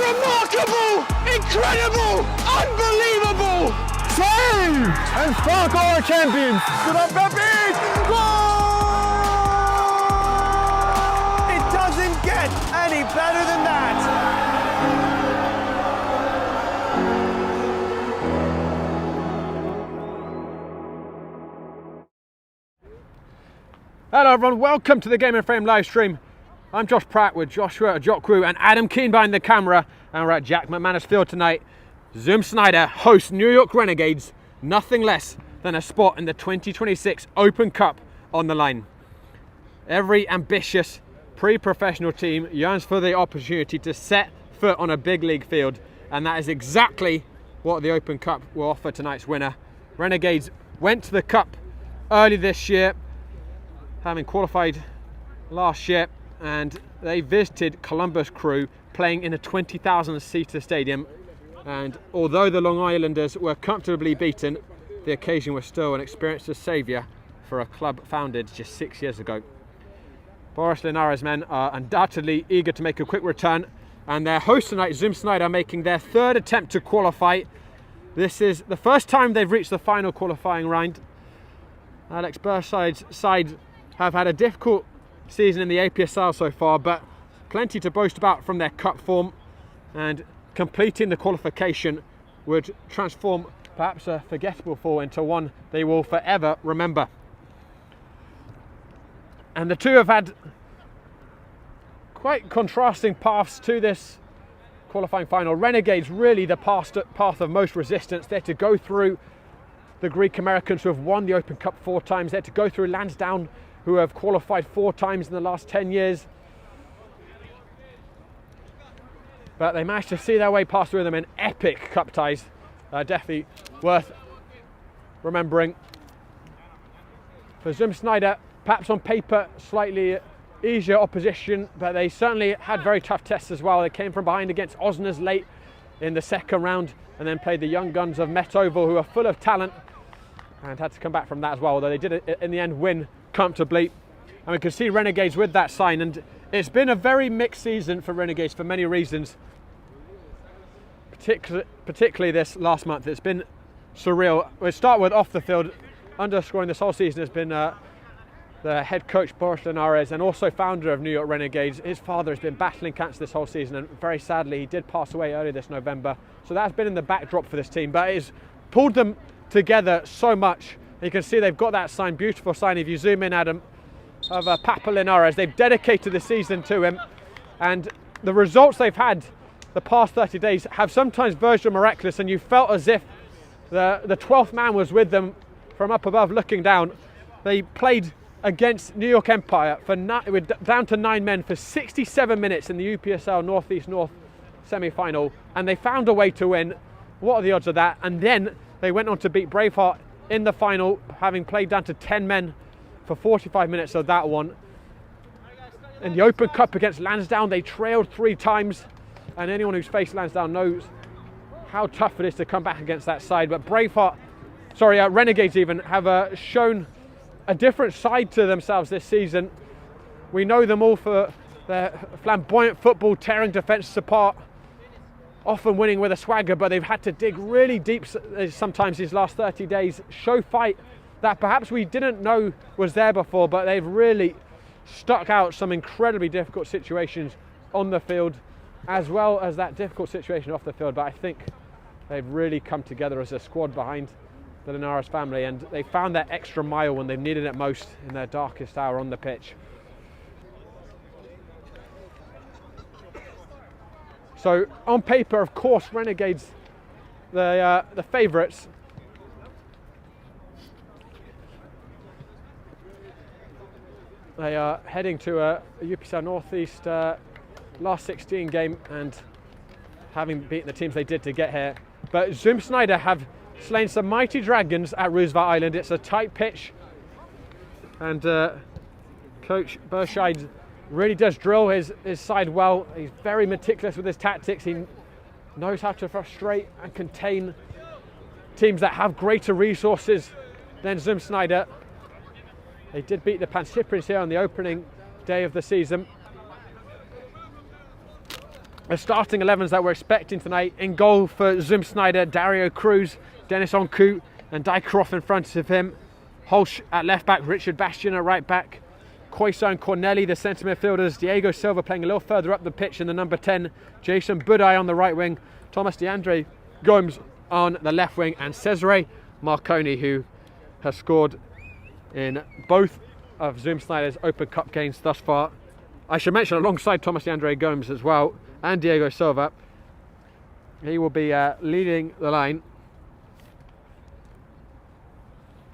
Remarkable! Incredible! Unbelievable! Save! And Spark are champions! Good on Pepe! Goal! It doesn't get any better than that! Hello everyone, welcome to the Game and Frame live stream. I'm Josh Pratt with Joshua Ajokwu and Adam Keane behind the camera, and we're at Jack McManus Field tonight. Zoom Schneider hosts New York Renegades, nothing less than a spot in the 2026 Open Cup on the line. Every ambitious pre-professional team yearns for the opportunity to set foot on a big league field, and that is exactly what the Open Cup will offer tonight's winner. Renegades went to the Cup early this year, having qualified last year, and they visited Columbus Crew playing in a 20,000 seater stadium, and although the Long Islanders were comfortably beaten, the occasion was still an experience of saviour for a club founded just 6 years ago. Boris Linares' men are undoubtedly eager to make a quick return, and their host tonight, Zoom Schneider, making their third attempt to qualify. This is the first time they've reached the final qualifying round. Alex Burside's side have had a difficult season in the APSL so far, but plenty to boast about from their cup form, and completing the qualification would transform perhaps a forgettable fall into one they will forever remember. And the two have had quite contrasting paths to this qualifying final. Renegades really the path of most resistance. They're to go through the Greek Americans who have won the Open Cup 4 times. They're to go through Lansdowne, who have qualified 4 times in the last 10 years. But they managed to see their way past through them in epic cup ties. Definitely worth remembering. For Zoom Schneider, perhaps on paper, slightly easier opposition, but they certainly had very tough tests as well. They came from behind against Osners late in the second round, and then played the young guns of Met Oval, who are full of talent, and had to come back from that as well, although they did in the end win comfortably. And we can see Renegades with that sign, and it's been a very mixed season for Renegades for many reasons. Particularly this last month, it's been surreal. We'll start with off the field. Underscoring this whole season has been the head coach Boris Linares, and also founder of New York Renegades. His father has been battling cancer this whole season, and very sadly he did pass away early this November. So that's been in the backdrop for this team, but it's pulled them together so much. You can see they've got that sign, beautiful sign, if you zoom in, Adam, of Papa Linares. They've dedicated the season to him, and the results they've had the past 30 days have sometimes verged on miraculous, and you felt as if the 12th man was with them from up above looking down. They played against New York Empire down to 9 men for 67 minutes in the UPSL Northeast North semi-final, and they found a way to win. What are the odds of that? And then they went on to beat Braveheart in the final, having played down to 10 men for 45 minutes of that one. In the Open Cup against Lansdowne, they trailed 3 times, and anyone who's faced Lansdowne knows how tough it is to come back against that side. But Renegades even have shown a different side to themselves this season. We know them all for their flamboyant football, tearing defences apart, often winning with a swagger, but they've had to dig really deep sometimes these last 30 days, show fight that perhaps we didn't know was there before, but they've really stuck out some incredibly difficult situations on the field, as well as that difficult situation off the field. But I think they've really come together as a squad behind the Linares family, and they found that extra mile when they needed it most in their darkest hour on the pitch. So on paper, of course, Renegades, the favourites. They are heading to a UPSL Northeast last 16 game, and having beaten the teams they did to get here. But Zoom Schneider have slain some mighty dragons at Roosevelt Island. It's a tight pitch, and Coach Burscheid really does drill his side well. He's very meticulous with his tactics. He knows how to frustrate and contain teams that have greater resources than Zoom Schneider. They did beat the Pancyprians here on the opening day of the season. the starting 11s that we're expecting tonight. In goal for Schneider, Dario Cruz, Dennis Onku and Dykeroff in front of him. Holsch at left back, Richard Bastian at right back. Koiso and Corneli, the centre midfielders. Diego Silva playing a little further up the pitch in the number 10. Jason Budai on the right wing. Thomas DeAndre Gomes on the left wing. And Cesare Marconi, who has scored in both of Schneider's Open Cup games thus far. I should mention alongside Thomas DeAndre Gomes as well and Diego Silva. He will be leading the line.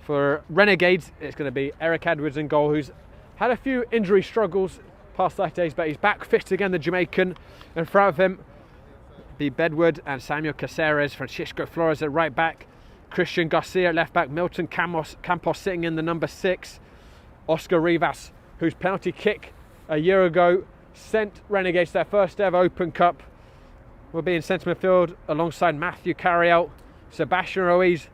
For Renegades, it's going to be Eric Edwards in goal, who's had a few injury struggles past 30 days, but he's back fit again, the Jamaican. In front of him, be Bedward and Samuel Caceres, Francisco Flores at right back, Christian Garcia at left back, Milton Campos sitting in the number 6, Oscar Rivas, whose penalty kick a year ago sent Renegades their first ever Open Cup, will be in centre midfield alongside Matthew Carriel, Sebastian Ruiz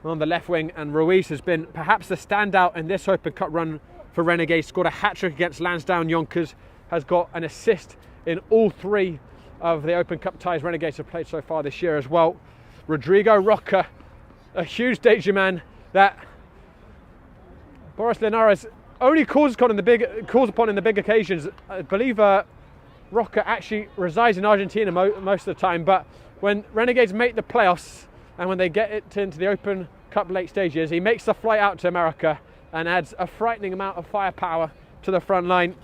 on the left wing, and Ruiz has been perhaps the standout in this Open Cup run for Renegades. Scored a hat-trick against Lansdowne Yonkers, has got an assist in all 3 of the Open Cup ties Renegades have played so far this year as well. Rodrigo Roca, a huge danger man that Boris Linares only calls upon in the big occasions. I believe Roca actually resides in Argentina most of the time, but when Renegades make the playoffs and when they get it into the Open Cup late stages, he makes the flight out to America and adds a frightening amount of firepower to the front line.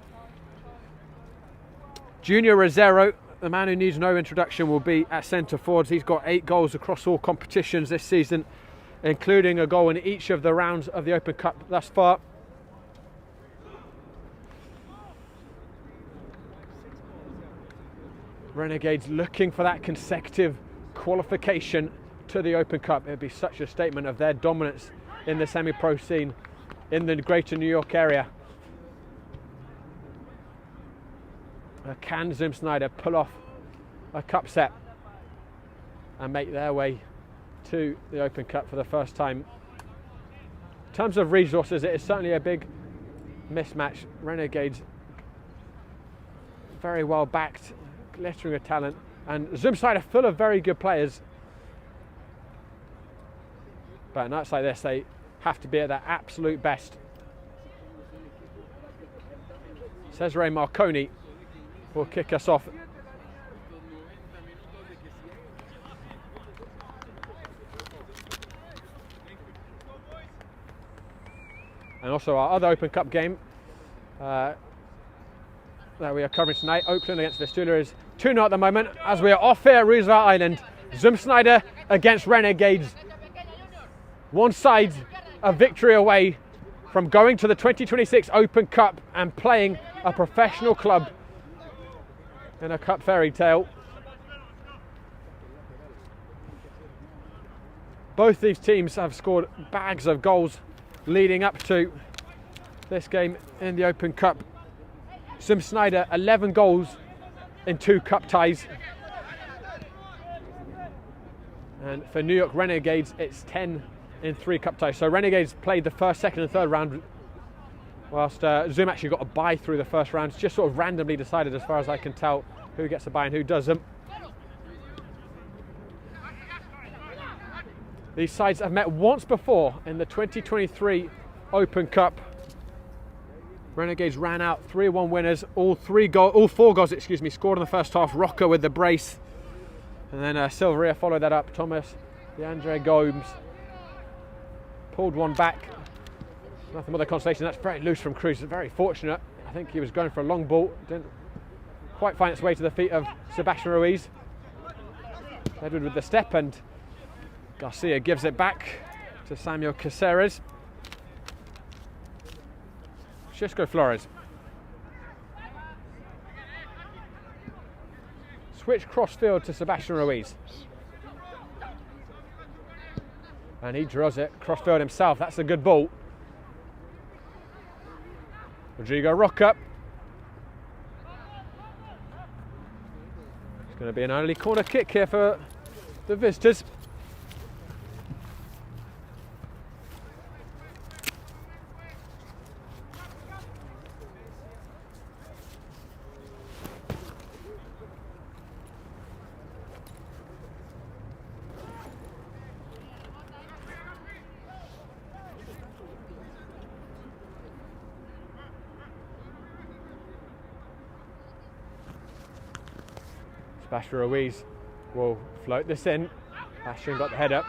Junior Rosero, the man who needs no introduction, will be at centre forwards. He's got 8 goals across all competitions this season, including a goal in each of the rounds of the Open Cup thus far. Renegades looking for that consecutive qualification to the Open Cup. It would be such a statement of their dominance in the semi-pro scene in the greater New York area. Can Schneider pull off a cup set and make their way to the Open Cup for the first time? In terms of resources, it is certainly a big mismatch. Renegades very well backed, glittering with talent, and Schneider full of very good players. But nights like this, they have to be at their absolute best. Cesare Marconi will kick us off. And also our other Open Cup game that we are covering tonight, Oakland against Vistula, is 2-0 at the moment as we are off here at Roosevelt Island. Schneider against Renegades. One side a victory away from going to the 2026 Open Cup and playing a professional club in a cup fairy tale. Both these teams have scored bags of goals leading up to this game in the Open Cup. Schneider 11 goals in 2 cup ties, and for New York Renegades it's 10 in 3 cup ties. So Renegades played the first, second and third round, whilst Zoom actually got a bye through the first round. It's just sort of randomly decided, as far as I can tell, who gets a bye and who doesn't. These sides have met once before in the 2023 Open Cup. Renegades ran out 3-1 winners, all 4 goals, scored in the first half. Roca with the brace, and then Silveria followed that up. Thomas DeAndre Gomes pulled one back. Nothing but the consolation. That's very loose from Cruz. Very fortunate. I think he was going for a long ball. Didn't quite find its way to the feet of Sebastian Ruiz. Edward with the step, and Garcia gives it back to Samuel Caceres. Francisco Flores. Switch cross-field to Sebastian Ruiz. And he draws it cross-field himself. That's a good ball. Rodrigo Roca. It's going to be an early corner kick here for the visitors. Sebastian Ruiz will float this in. Sebastian got the head up.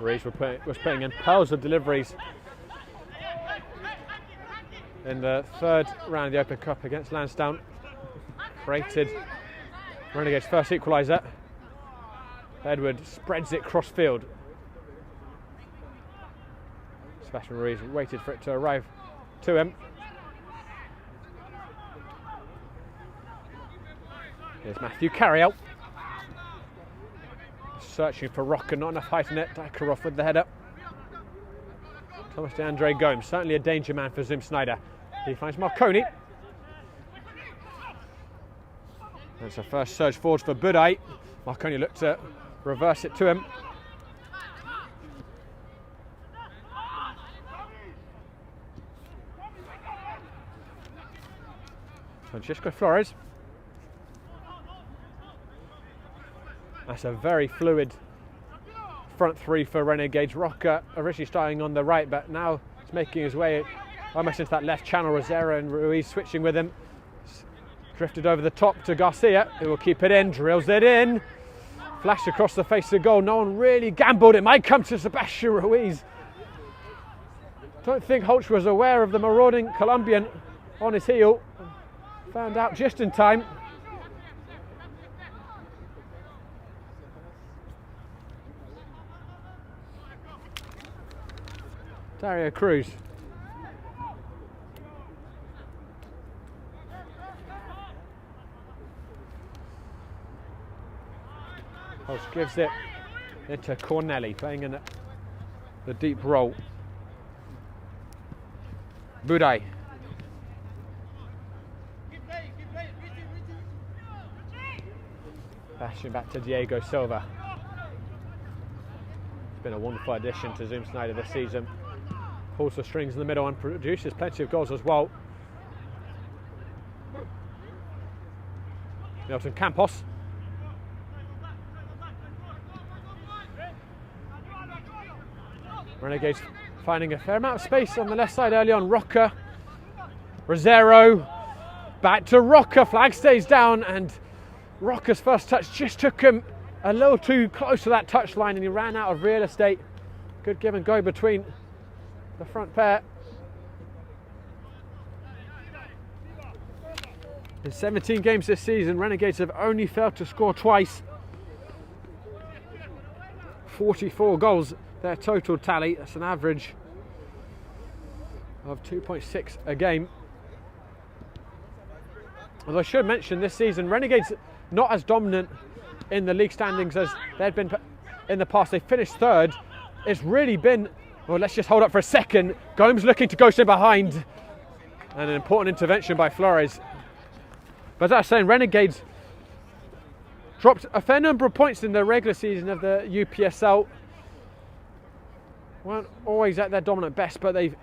Ruiz was putting in pearls of deliveries in the third round of the Open Cup against Lansdowne. Created Renegades' first equaliser. Edward spreads it cross field. Sebastian Ruiz waited for it to arrive to him. Here's Matthew Carriel. Searching for Rocker, not enough height in it. Dykerov with the header. Thomas DeAndre Gomes, certainly a danger man for Zoom Schneider. He finds Marconi. That's a first surge forward for Budai. Marconi looked to reverse it to him. Francisco Flores. That's a very fluid front three for Renegades. Rocker originally starting on the right, but now he's making his way almost into that left channel. Rosero and Ruiz switching with him. Drifted over the top to Garcia, who will keep it in, drills it in. Flashed across the face of goal. No one really gambled. It might come to Sebastian Ruiz. Don't think Holch was aware of the marauding Colombian on his heel. Found out just in time. Dario Cruz. Holtz gives it into Cornelli, playing in the deep role. Budai. Bashing back to Diego Silva. It's been a wonderful addition to Zoom Schneider this season. Pulls the strings in the middle and produces plenty of goals as well. Milton Campos. Renegades finding a fair amount of space on the left side early on. Rocker. Rosero. Back to Rocker. Flag stays down, and Rocker's first touch just took him a little too close to that touchline, and he ran out of real estate. Good give and go between the front pair. In 17 games this season, Renegades have only failed to score twice. 44 goals, their total tally. That's an average of 2.6 a game. Although I should mention this season, Renegades not as dominant in the league standings as they'd been in the past. They finished third. It's really been, well, let's just hold up for a second. Gomes looking to go in behind. And an important intervention by Flores. But as I was saying, Renegades dropped a fair number of points in the regular season of the UPSL. Weren't always at their dominant best, but they've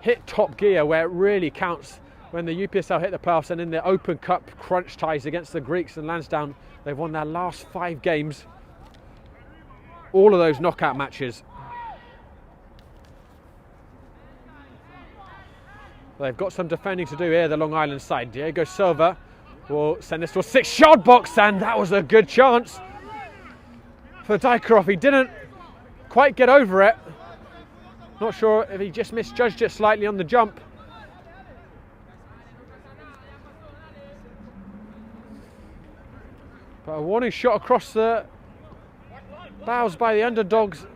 hit top gear where it really counts. When the UPSL hit the playoffs and in the Open Cup crunch ties against the Greeks and Lansdowne, they've won their last 5 games. All of those knockout matches. They've got some defending to do here, the Long Island side. Diego Silva will send this to a 6-yard box, and that was a good chance for Dykerov. He didn't quite get over it. Not sure if he just misjudged it slightly on the jump. But a warning shot across the bows by the underdogs.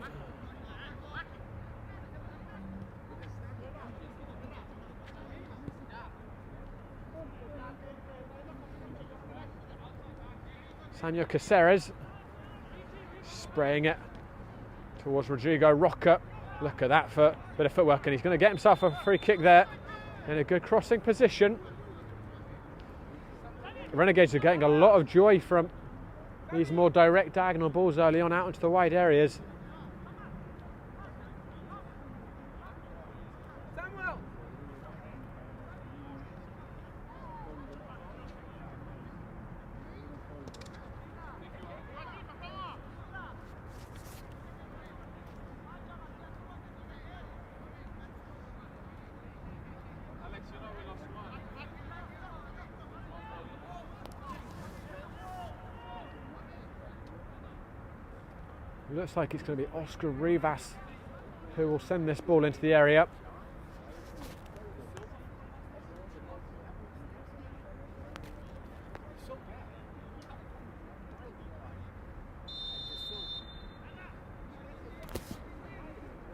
Sanyo Caceres spraying it towards Rodrigo Roca. Look at that for a bit of footwork, and he's going to get himself a free kick there in a good crossing position. The Renegades are getting a lot of joy from these more direct diagonal balls early on out into the wide areas. It looks like it's going to be Oscar Rivas who will send this ball into the area.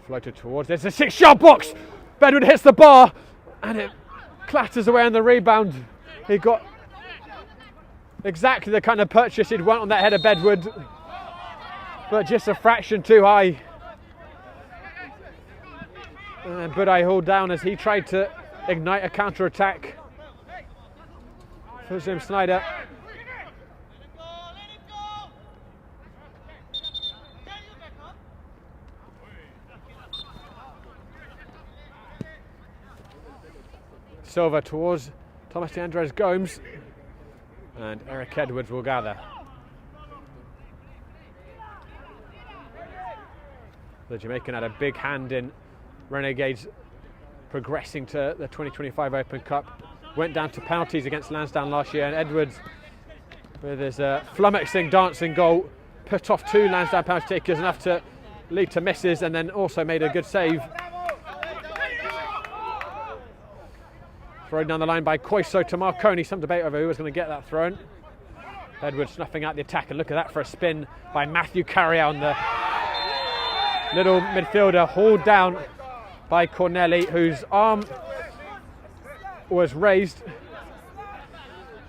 Floated towards, there's a 6-yard box! Bedwood hits the bar and it clatters away on the rebound. He got exactly the kind of purchase he'd want on that header, Bedwood, but just a fraction too high. And Budai hauled down as he tried to ignite a counter-attack for Zim Schneider. Silva towards Thomas de Andres Gomes, and Eric Edwards will gather. The Jamaican had a big hand in Renegades progressing to the 2025 Open Cup. Went down to penalties against Lansdowne last year, and Edwards, with his flummoxing dancing goal, put off 2 Lansdowne penalty takers, enough to lead to misses, and then also made a good save. Thrown down the line by Koiso to Marconi. Some debate over who was going to get that thrown. Edwards snuffing out the attack, and look at that for a spin by Matthew Carrier on the little midfielder, hauled down by Corneli, whose arm was raised.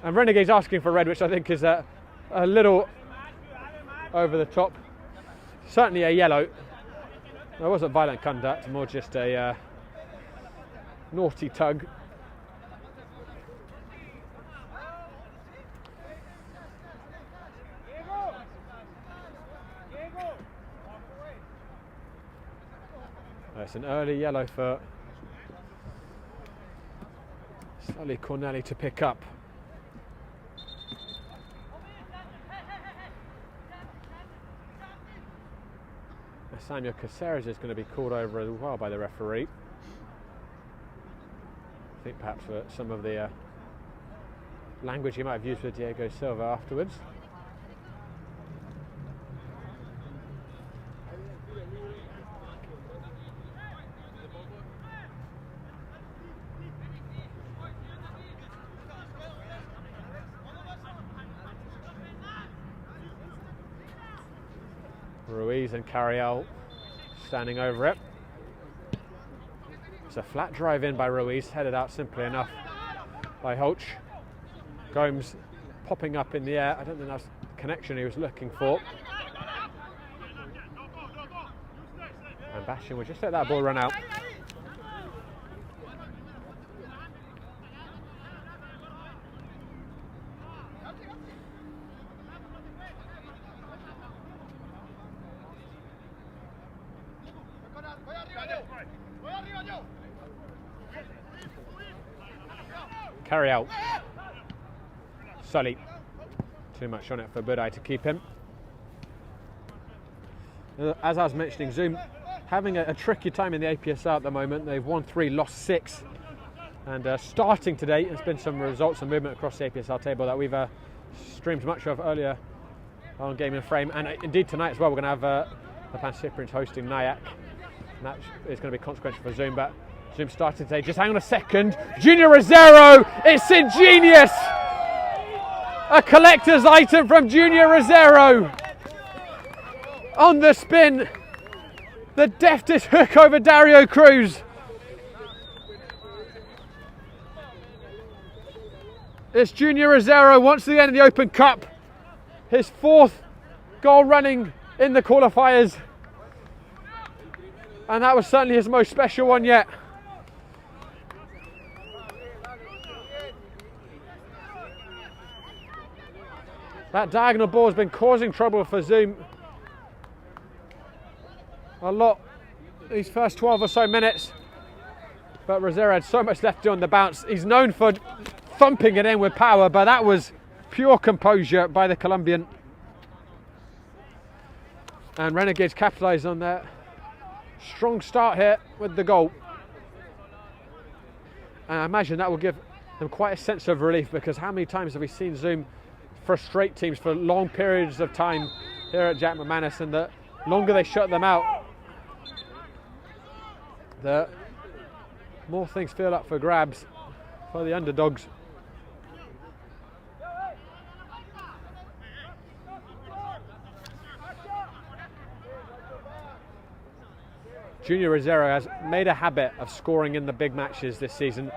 And Renegades asking for red, which I think is a little over the top. Certainly a yellow. There wasn't violent conduct, more just a naughty tug. It's an early yellow for Sully Corneli to pick up. Samuel Caceres is going to be called over as well by the referee. I think perhaps for some of the language he might have used with Diego Silva afterwards. Ruiz and Carriel standing over it. It's a flat drive in by Ruiz, headed out simply enough by Holch. Gomes popping up in the air. I don't think that's the connection he was looking for. And Bastion will just let that ball run out. Carry out. Sully. Too much on it for Budai to keep him. As I was mentioning, Zoom having a tricky time in the APSL at the moment. They've won 3, lost 6. And starting today, there's been some results and movement across the APSL table that we've streamed much of earlier on Game in Frame. And indeed tonight as well, we're going to have the Pan Cyprians hosting Nyack. And that is going to be consequential for Zoom. But Zoom started today. Just hang on a second. Junior Rosero, it's ingenious! A collector's item from Junior Rosero. On the spin, the deftest hook over Dario Cruz. It's Junior Rosero once again in the Open Cup. His 4th goal running in the qualifiers. And that was certainly his most special one yet. That diagonal ball has been causing trouble for Zoom a lot these first 12 or so minutes. But Rosero had so much left to do on the bounce. He's known for thumping it in with power, but that was pure composure by the Colombian. And Renegades capitalised on that strong start here with the goal. And I imagine that will give them quite a sense of relief, because how many times have we seen Zoom frustrate teams for long periods of time here at Jack McManus, and the longer they shut them out, the more things feel up for grabs for the underdogs. Junior Rosero has made a habit of scoring in the big matches this season.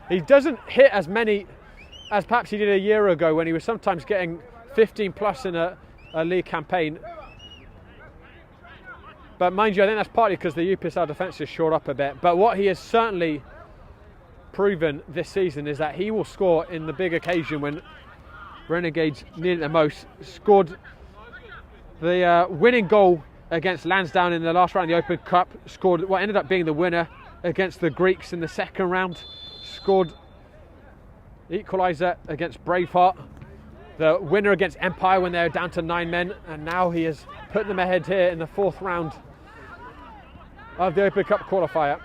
He doesn't hit as many as perhaps he did a year ago, when he was sometimes getting 15 plus in a league campaign. But mind you, I think that's partly because the UPSL defence is shored up a bit. But what he has certainly proven this season is that he will score in the big occasion when Renegades need it the most. Scored the winning goal against Lansdowne in the last round of the Open Cup. Scored what ended up being the winner against the Greeks in the second round. Scored the equaliser against Braveheart. The winner against Empire when they were down to 9 men. And now he has put them ahead here in the 4th round of the Open Cup qualifier.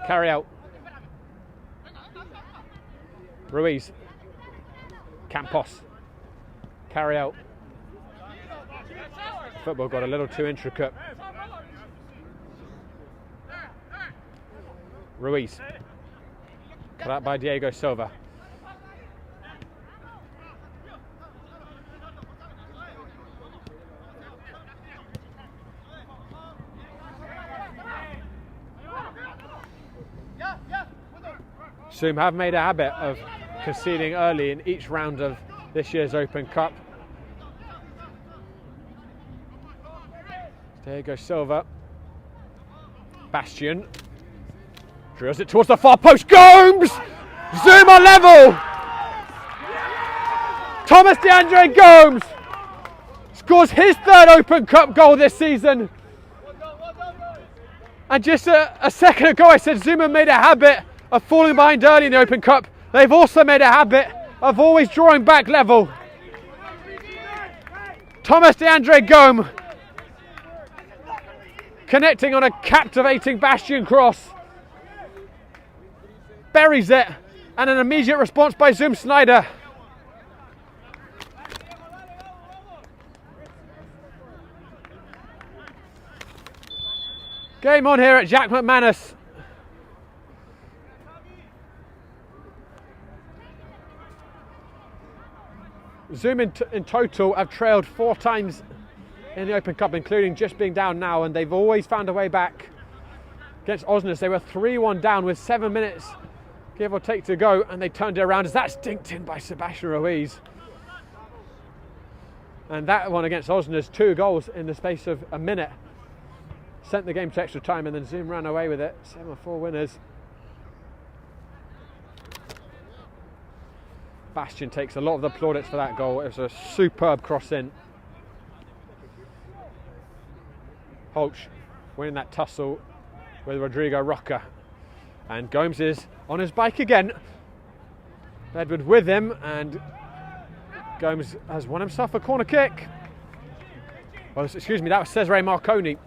Carry out. Ruiz. Campos. Carry out. Football got a little too intricate. Ruiz. Cut out by Diego Silva. Zoom have made a habit of conceding early in each round of this year's Open Cup. Diego Silva. Bastion. Drills it towards the far post. Gomes! Zoom on level! Thomas DeAndre Gomes scores his 3rd Open Cup goal this season. And just a second ago I said Zoom have made a habit of falling behind early in the Open Cup. They've also made a habit of always drawing back level. Thomas DeAndre Gomes connecting on a captivating Bastion cross. Buries it, and an immediate response by Zoom Schneider. Game on here at Jack McManus. Zoom in total have trailed 4 times in the Open Cup, including just being down now, and they've always found a way back. Against Osners, they were 3-1 down with 7 minutes, give or take, to go, and they turned it around as that's dinked in by Sebastian Ruiz. And that one against Osners, 2 goals in the space of a minute, sent the game to extra time, and then Zoom ran away with it. 7-4 winners. Bastion takes a lot of the plaudits for that goal. It was a superb cross in. Holch winning that tussle with Rodrigo Roca. And Gomes is on his bike again. Edward with him, and Gomes has won himself a corner kick. Well, excuse me, that was Cesare Marconi.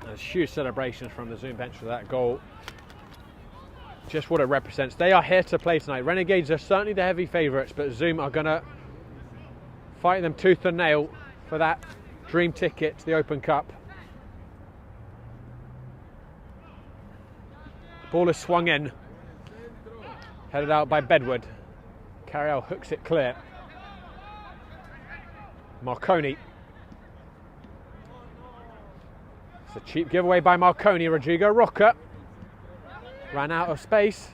There's huge celebrations from the Zoom bench for that goal. Just what it represents. They are here to play tonight. Renegades are certainly the heavy favourites, but Zoom are going to fight them tooth and nail for that dream ticket to the Open Cup. Ball is swung in. Headed out by Bedward. Carriel hooks it clear. Marconi. It's a cheap giveaway by Marconi. Rodrigo Roca ran out of space.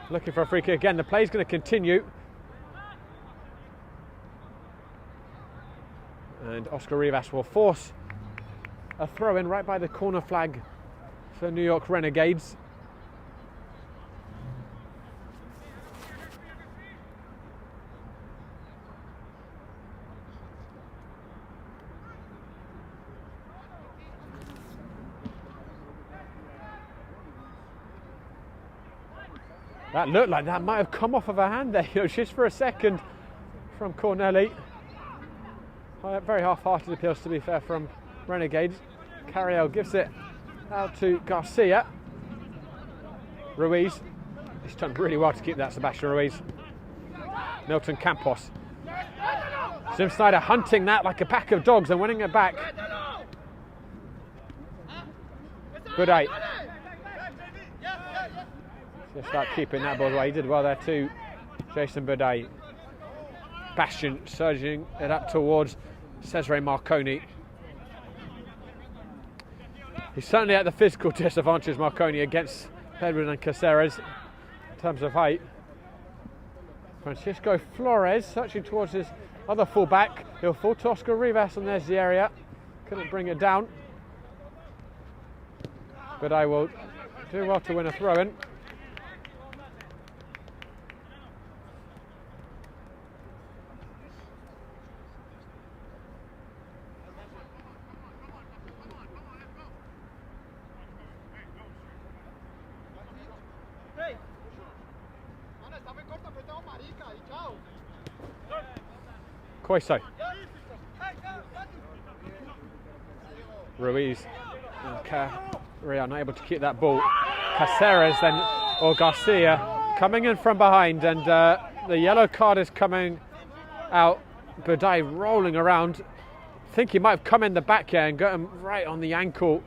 Looking for a free kick again. The play's going to continue. And Oscar Rivas will force a throw in right by the corner flag for New York Renegades. That looked like that might have come off of her hand there, just for a second from Corneli. Very half-hearted appeals, to be fair, from Renegades. Carriel gives it out to Garcia. Ruiz. He's done really well to keep that, Sebastian Ruiz. Milton Campos. Zim Schneider hunting that like a pack of dogs and winning it back. Budai. Just start keeping that ball away. He did well there too, Jason Budai. Bastian surging it up towards Cesare Marconi. He's certainly at the physical disadvantage, Marconi, against Bedwood and Caceres in terms of height. Francisco Flores searching towards his other fullback. He'll fall to Oscar Rivas, and there's the area. Couldn't bring it down. But I will do well to win a throw-in. Coiso. Ruiz and Carriel unable to keep that ball. Caceres then, or Garcia, coming in from behind, and the yellow card is coming out. Budai rolling around. I think he might have come in the back here and got him right on the ankle.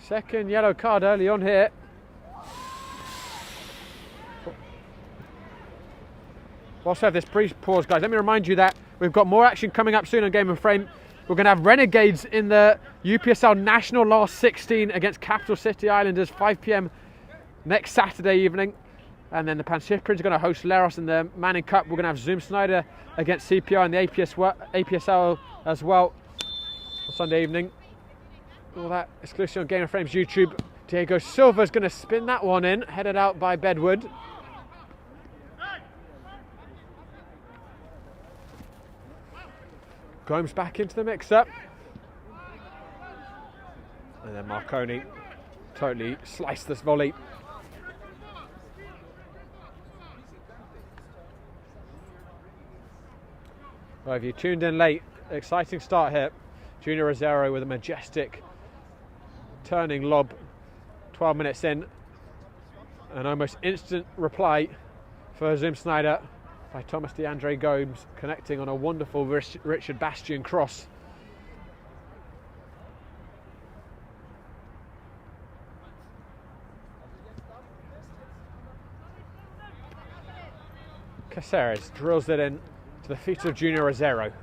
Second yellow card early on here. Whilst we have this brief pause, guys, let me remind you that we've got more action coming up soon on Game and Frame. We're going to have Renegades in the UPSL National Last 16 against Capital City Islanders, 5 p.m. next Saturday evening. And then the Panshiprids are going to host Leros in the Manning Cup. We're going to have Zoom Schneider against CPR in the APSL as well on Sunday evening. All that exclusively on Game and Frame's YouTube. Diego Silva's going to spin that one in, headed out by Bedwood. Gomes back into the mix-up. And then Marconi totally sliced this volley. Well, if you tuned in late, exciting start here. Junior Rosero with a majestic turning lob, 12 minutes in. An almost instant reply for Zim Schneider by Thomas DeAndre Gomes, connecting on a wonderful Richard Bastian cross. Caceres drills it in to the feet of Junior Rosero.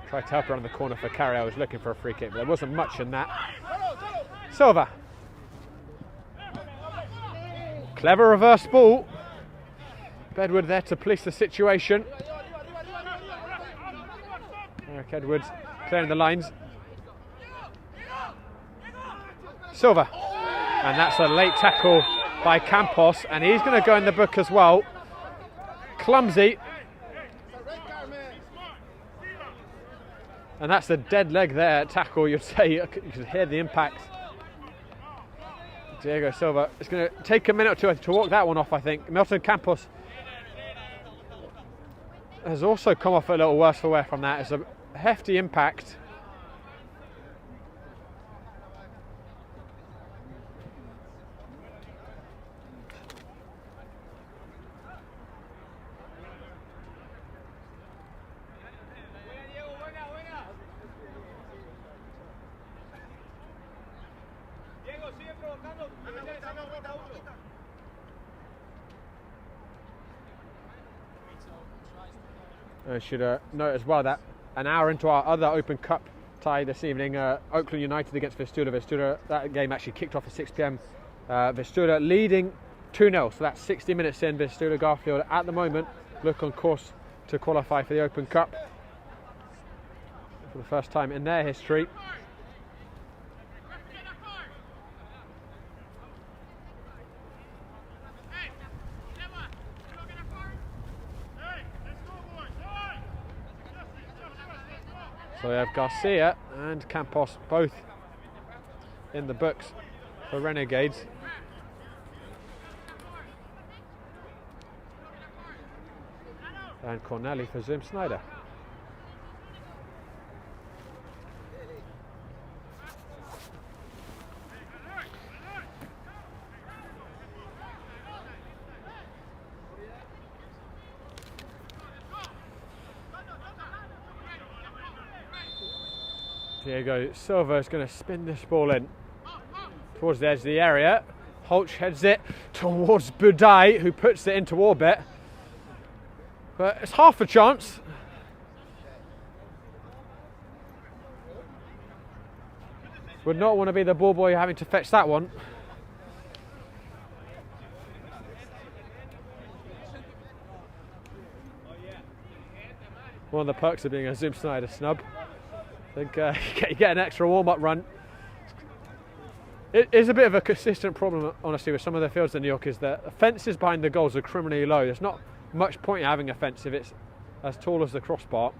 Tried to help around the corner for Carriel, was looking for a free kick, but there wasn't much in that. Silva. Clever reverse ball. Bedwood there to police the situation. Eric Edwards clearing the lines. Silva. And that's a late tackle by Campos, and he's going to go in the book as well. Clumsy. And that's a dead leg there tackle, you'd say. You could hear the impact. Diego Silva. It's going to take a minute or two to walk that one off, I think. Milton Campos has also come off a little worse for wear from that. It's a hefty impact. I should note as well that an hour into our other Open Cup tie this evening, Oakland United against Vistula. Vistula, that game actually kicked off at 6 p.m. Vistula leading 2-0, so that's 60 minutes in. Vistula Garfield at the moment look on course to qualify for the Open Cup for the first time in their history. So we have Garcia and Campos both in the books for Renegades. And Corneli for Zoom Schneider. Diego Silva is going to spin this ball in towards the edge of the area. Holch heads it towards Budai, who puts it into orbit. But it's half a chance. Would not want to be the ball boy having to fetch that one. One of the perks of being a Zoom Schneider snub. I think you get an extra warm-up run. It is a bit of a consistent problem, honestly, with some of the fields in New York, is that the fences behind the goals are criminally low. There's not much point in having a fence if it's as tall as the crossbar.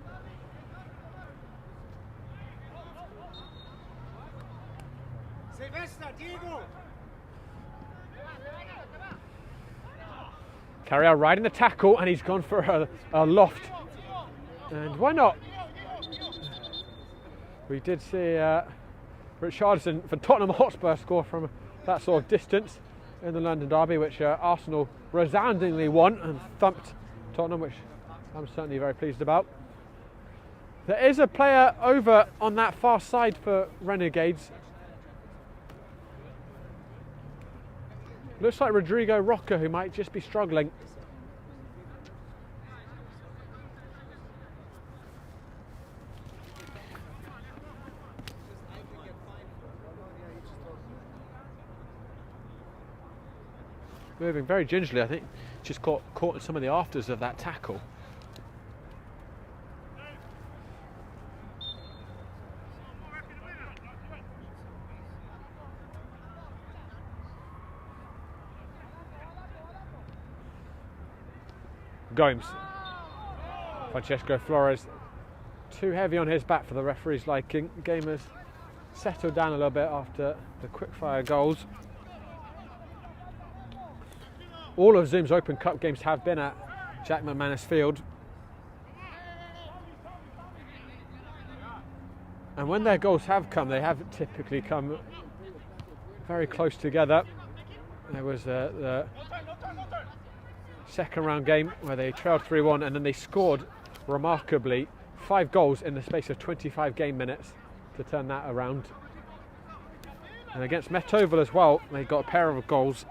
Carrier riding the tackle, and he's gone for a loft. And why not? We did see Richardson for Tottenham Hotspur score from that sort of distance in the London derby, which Arsenal resoundingly won and thumped Tottenham, which I'm certainly very pleased about. There is a player over on that far side for Renegades. Looks like Rodrigo Roca, who might just be struggling. Moving very gingerly, I think. Just caught in some of the afters of that tackle. Gomes. Francesco Flores. Too heavy on his back for the referee's liking. Game has settled down a little bit after the quick-fire goals. All of Zoom's Open Cup games have been at Jack McManus Field. And when their goals have come, they have typically come very close together. There was the second round game where they trailed 3-1 and then they scored remarkably 5 goals in the space of 25 game minutes to turn that around. And against Metoval as well, they got a pair of goals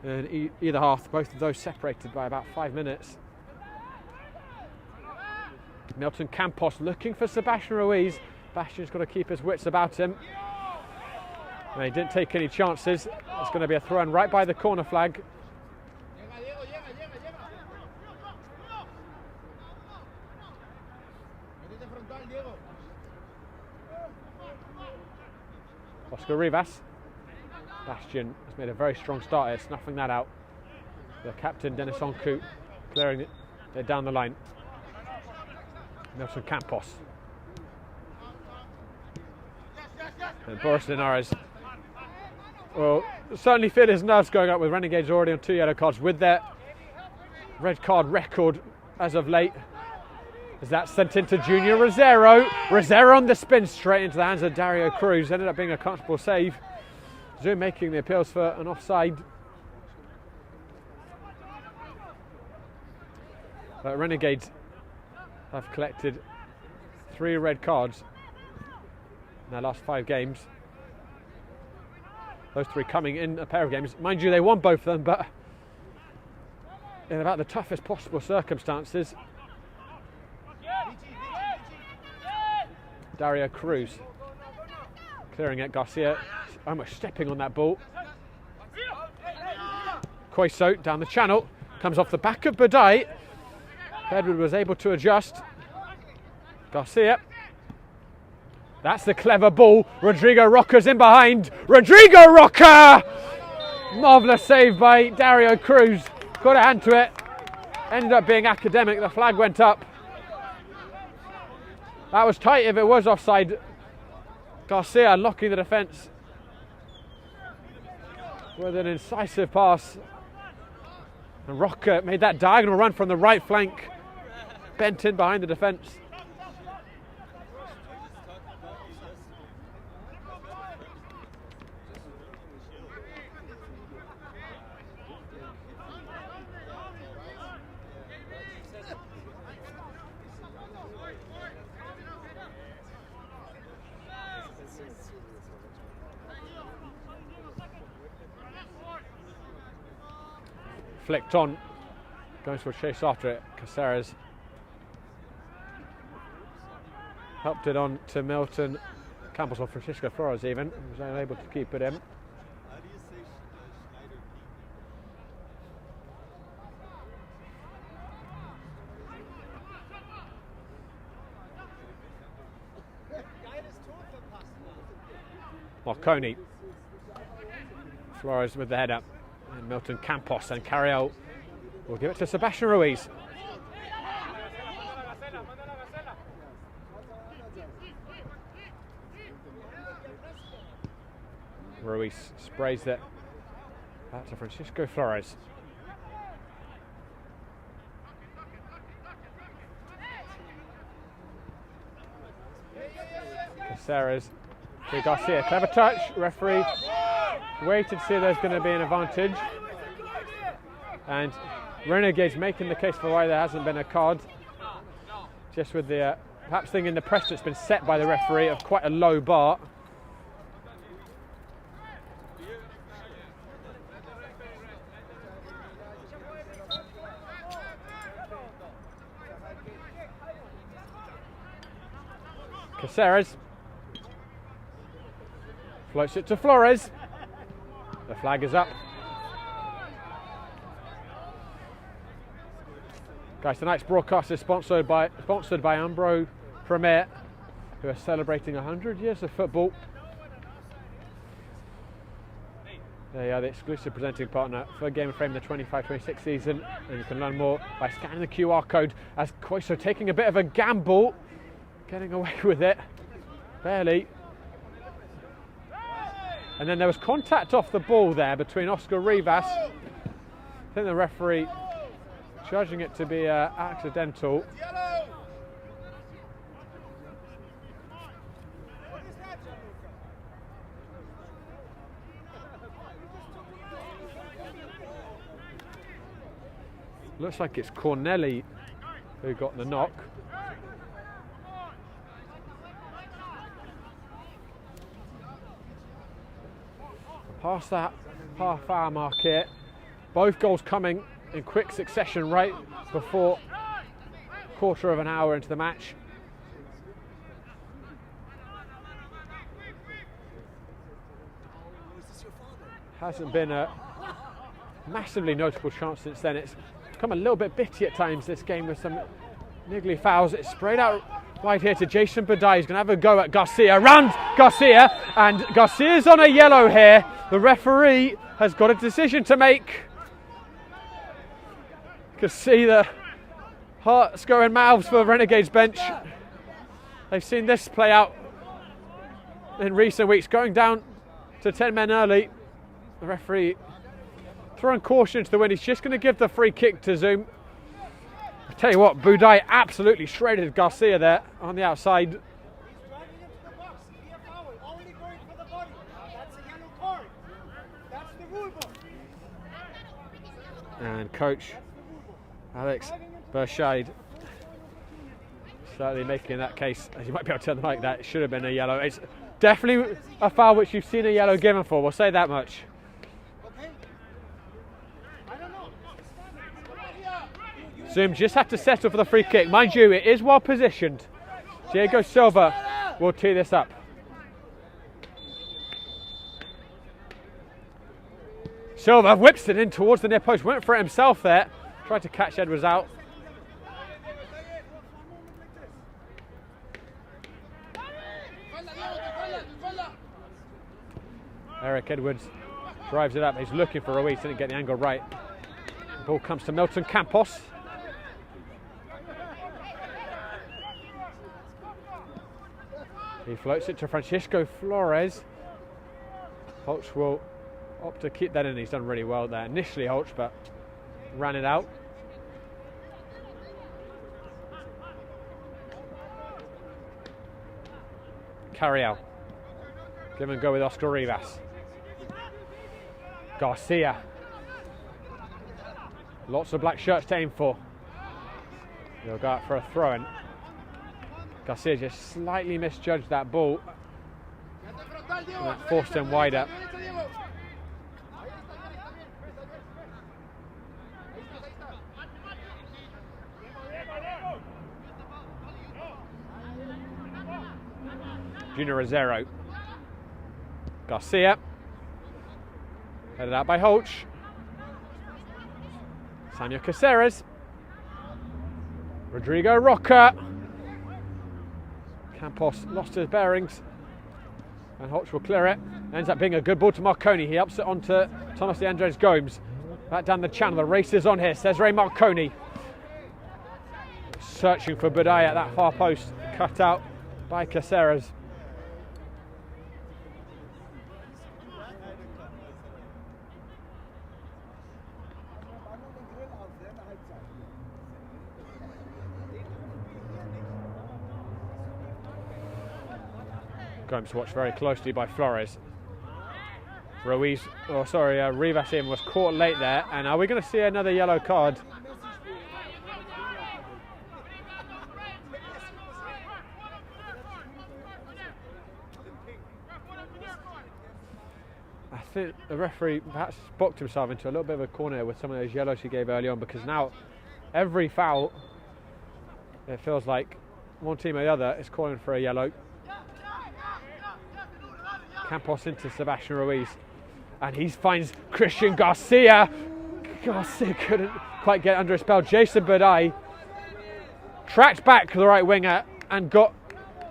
in either half, both of those separated by about 5 minutes. Milton Campos looking for Sebastian Ruiz. Bastian's got to keep his wits about him. And he didn't take any chances. It's going to be a throw in right by the corner flag. Oscar Rivas. Bastian has made a very strong start here, snuffing that out. The captain, Denis Onku, clearing it down the line. Milton Campos. And Boris Linares. Well, certainly feel his nerves going up with Renegades already on 2 yellow cards with their red card record as of late. As that's sent into Junior Rosero. Rosero on the spin straight into the hands of Dario Cruz. Ended up being a comfortable save. Zoom making the appeals for an offside. But Renegades have collected 3 red cards in their last 5 games. Those 3 coming in a pair of games. Mind you, they won both of them, but in about the toughest possible circumstances. Dario Cruz clearing it. Garcia almost stepping on that ball. Koiso down the channel, comes off the back of Budai. Edward was able to adjust. Garcia. That's the clever ball. Rodrigo Roca's in behind. Rodrigo Roca! Marvellous save by Dario Cruz. Got a hand to it. Ended up being academic. The flag went up. That was tight if it was offside. Garcia locking the defence with an incisive pass. And Rocker made that diagonal run from the right flank, bent in behind the defence. Flicked on, going for a chase after it. Caceres helped it on to Milton Campos, or Francisco Flores even, was unable to keep it in. Marconi, Flores with the head up. And Milton Campos and Carriel will give it to Sebastian Ruiz. Ruiz sprays it back to Francisco Flores. Caceres to Garcia, clever touch, referee waited to see if there's going to be an advantage, and Renegades making the case for why there hasn't been a card, just with the perhaps thinking the press that's been set by the referee of quite a low bar. Caceres floats it to Flores. The flag is up. Guys, tonight's broadcast is sponsored by Umbro Premier, who are celebrating 100 years of football. They are the exclusive presenting partner for Game of Frame the 25-26 season, and you can learn more by scanning the QR code. As Koiso taking a bit of a gamble, getting away with it, barely. And then there was contact off the ball there between Oscar Rivas. I think the referee judging it to be accidental. Looks like it's Corneli who got the knock. Past that half-hour mark here. Both goals coming in quick succession right before quarter of an hour into the match. Hasn't been a massively notable chance since then. It's become a little bit bitty at times, this game, with some niggly fouls. It's sprayed out wide here to Jason Badai. He's going to have a go at Garcia. Round Garcia, and Garcia's on a yellow here. The referee has got a decision to make. You can see the hearts going mouths for the Renegades bench. They've seen this play out in recent weeks, going down to 10 men early. The referee throwing caution to the wind. He's just going to give the free kick to Zoom. I tell you what, Budai absolutely shredded Garcia there on the outside. And coach Alex Burscheid certainly making that case, as you might be able to tell them like that, it should have been a yellow. It's definitely a foul which you've seen a yellow given for, we'll say that much. Zoom just had to settle for the free kick. Mind you, it is well positioned. Diego Silva will tee this up. Silva whips it in towards the near post, went for it himself there, tried to catch Edwards out. Eric Edwards drives it up, he's looking for Ruiz, didn't get the angle right. The ball comes to Milton Campos. He floats it to Francisco Flores. Holtz will opt to keep that in. He's done really well there. Initially Holch, but ran it out. Carriel. Give and go with Oscar Rivas. Garcia. Lots of black shirts to aim for. He'll go out for a throw-in. Garcia just slightly misjudged that ball. And that forced him wider. Junior Rosero. Garcia. Headed out by Holch. Samuel Caceres. Rodrigo Roca. Campos lost his bearings. And Holch will clear it. Ends up being a good ball to Marconi. He ups it onto Thomas de Andres Gomes. Back down the channel. The race is on here. Cesare Marconi. Searching for Budai at that far post. Cut out by Caceres. Gomes watched very closely by Flores. Rivas was caught late there, and are we going to see another yellow card? I think the referee perhaps boxed himself into a little bit of a corner with some of those yellows he gave early on, because now every foul, it feels like one team or the other is calling for a yellow. Campos into Sebastian Ruiz, and he finds Christian Garcia. Garcia couldn't quite get under a spell. Jason Budai tracked back the right winger and got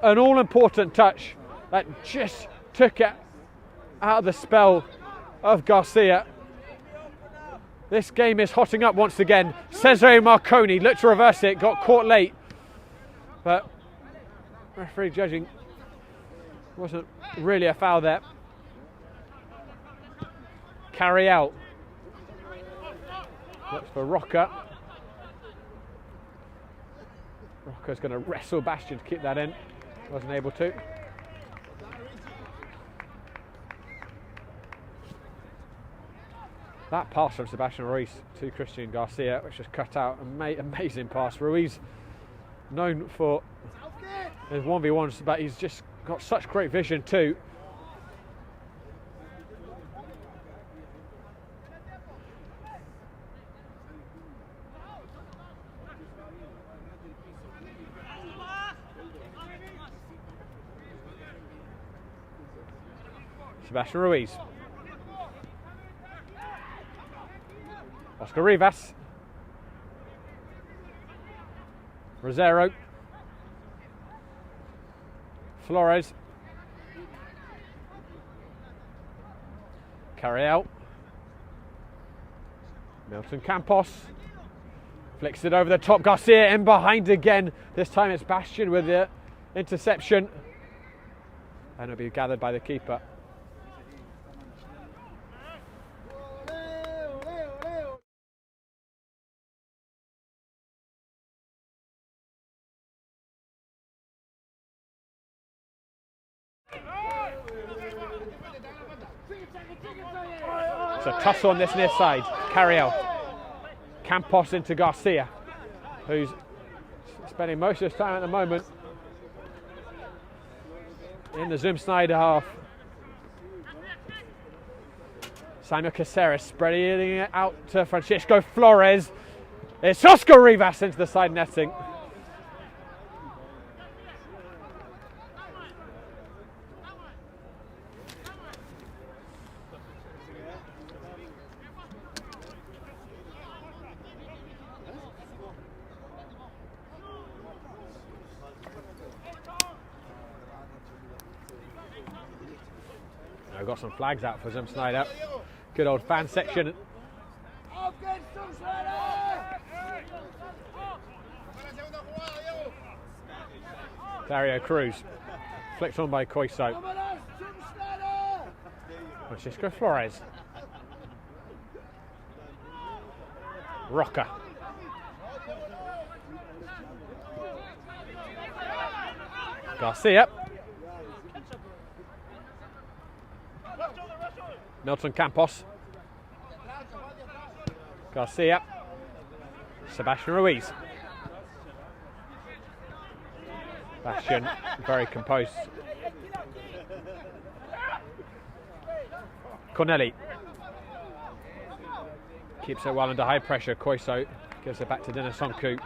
an all-important touch that just took it out of the spell of Garcia. This game is hotting up once again. Cesare Marconi looked to reverse it, got caught late, but referee judging wasn't really a foul there. Carriel looks for Roca. Roca's going to wrestle Bastian to keep that in. Wasn't able to. That pass from Sebastian Ruiz to Christian Garcia, which was cut out. Amazing pass. Ruiz, known for his 1v1s, but he's just got such great vision too. Sebastian Ruiz. Oscar Rivas. Rosero. Flores. Carriel. Milton Campos. Flicks it over the top. Garcia in behind again. This time it's Bastian with the interception. And it'll be gathered by the keeper. It's a tussle on this near side. Carriel. Campos into Garcia, who's spending most of his time at the moment in the Zoom Schneider half. Samuel Caceres spreading it out to Francisco Flores. It's Oscar Rivas into the side netting. I've got some flags out for Zoom Schneider. Good old fan section. Dario Cruz. Flicked on by Coiso. Francisco Flores. Rocker. Garcia. Milton Campos. Garcia. Sebastian Ruiz. Sebastian very composed. Corneli. Keeps it well under high pressure. Koiso gives it back to Dennis Sonku.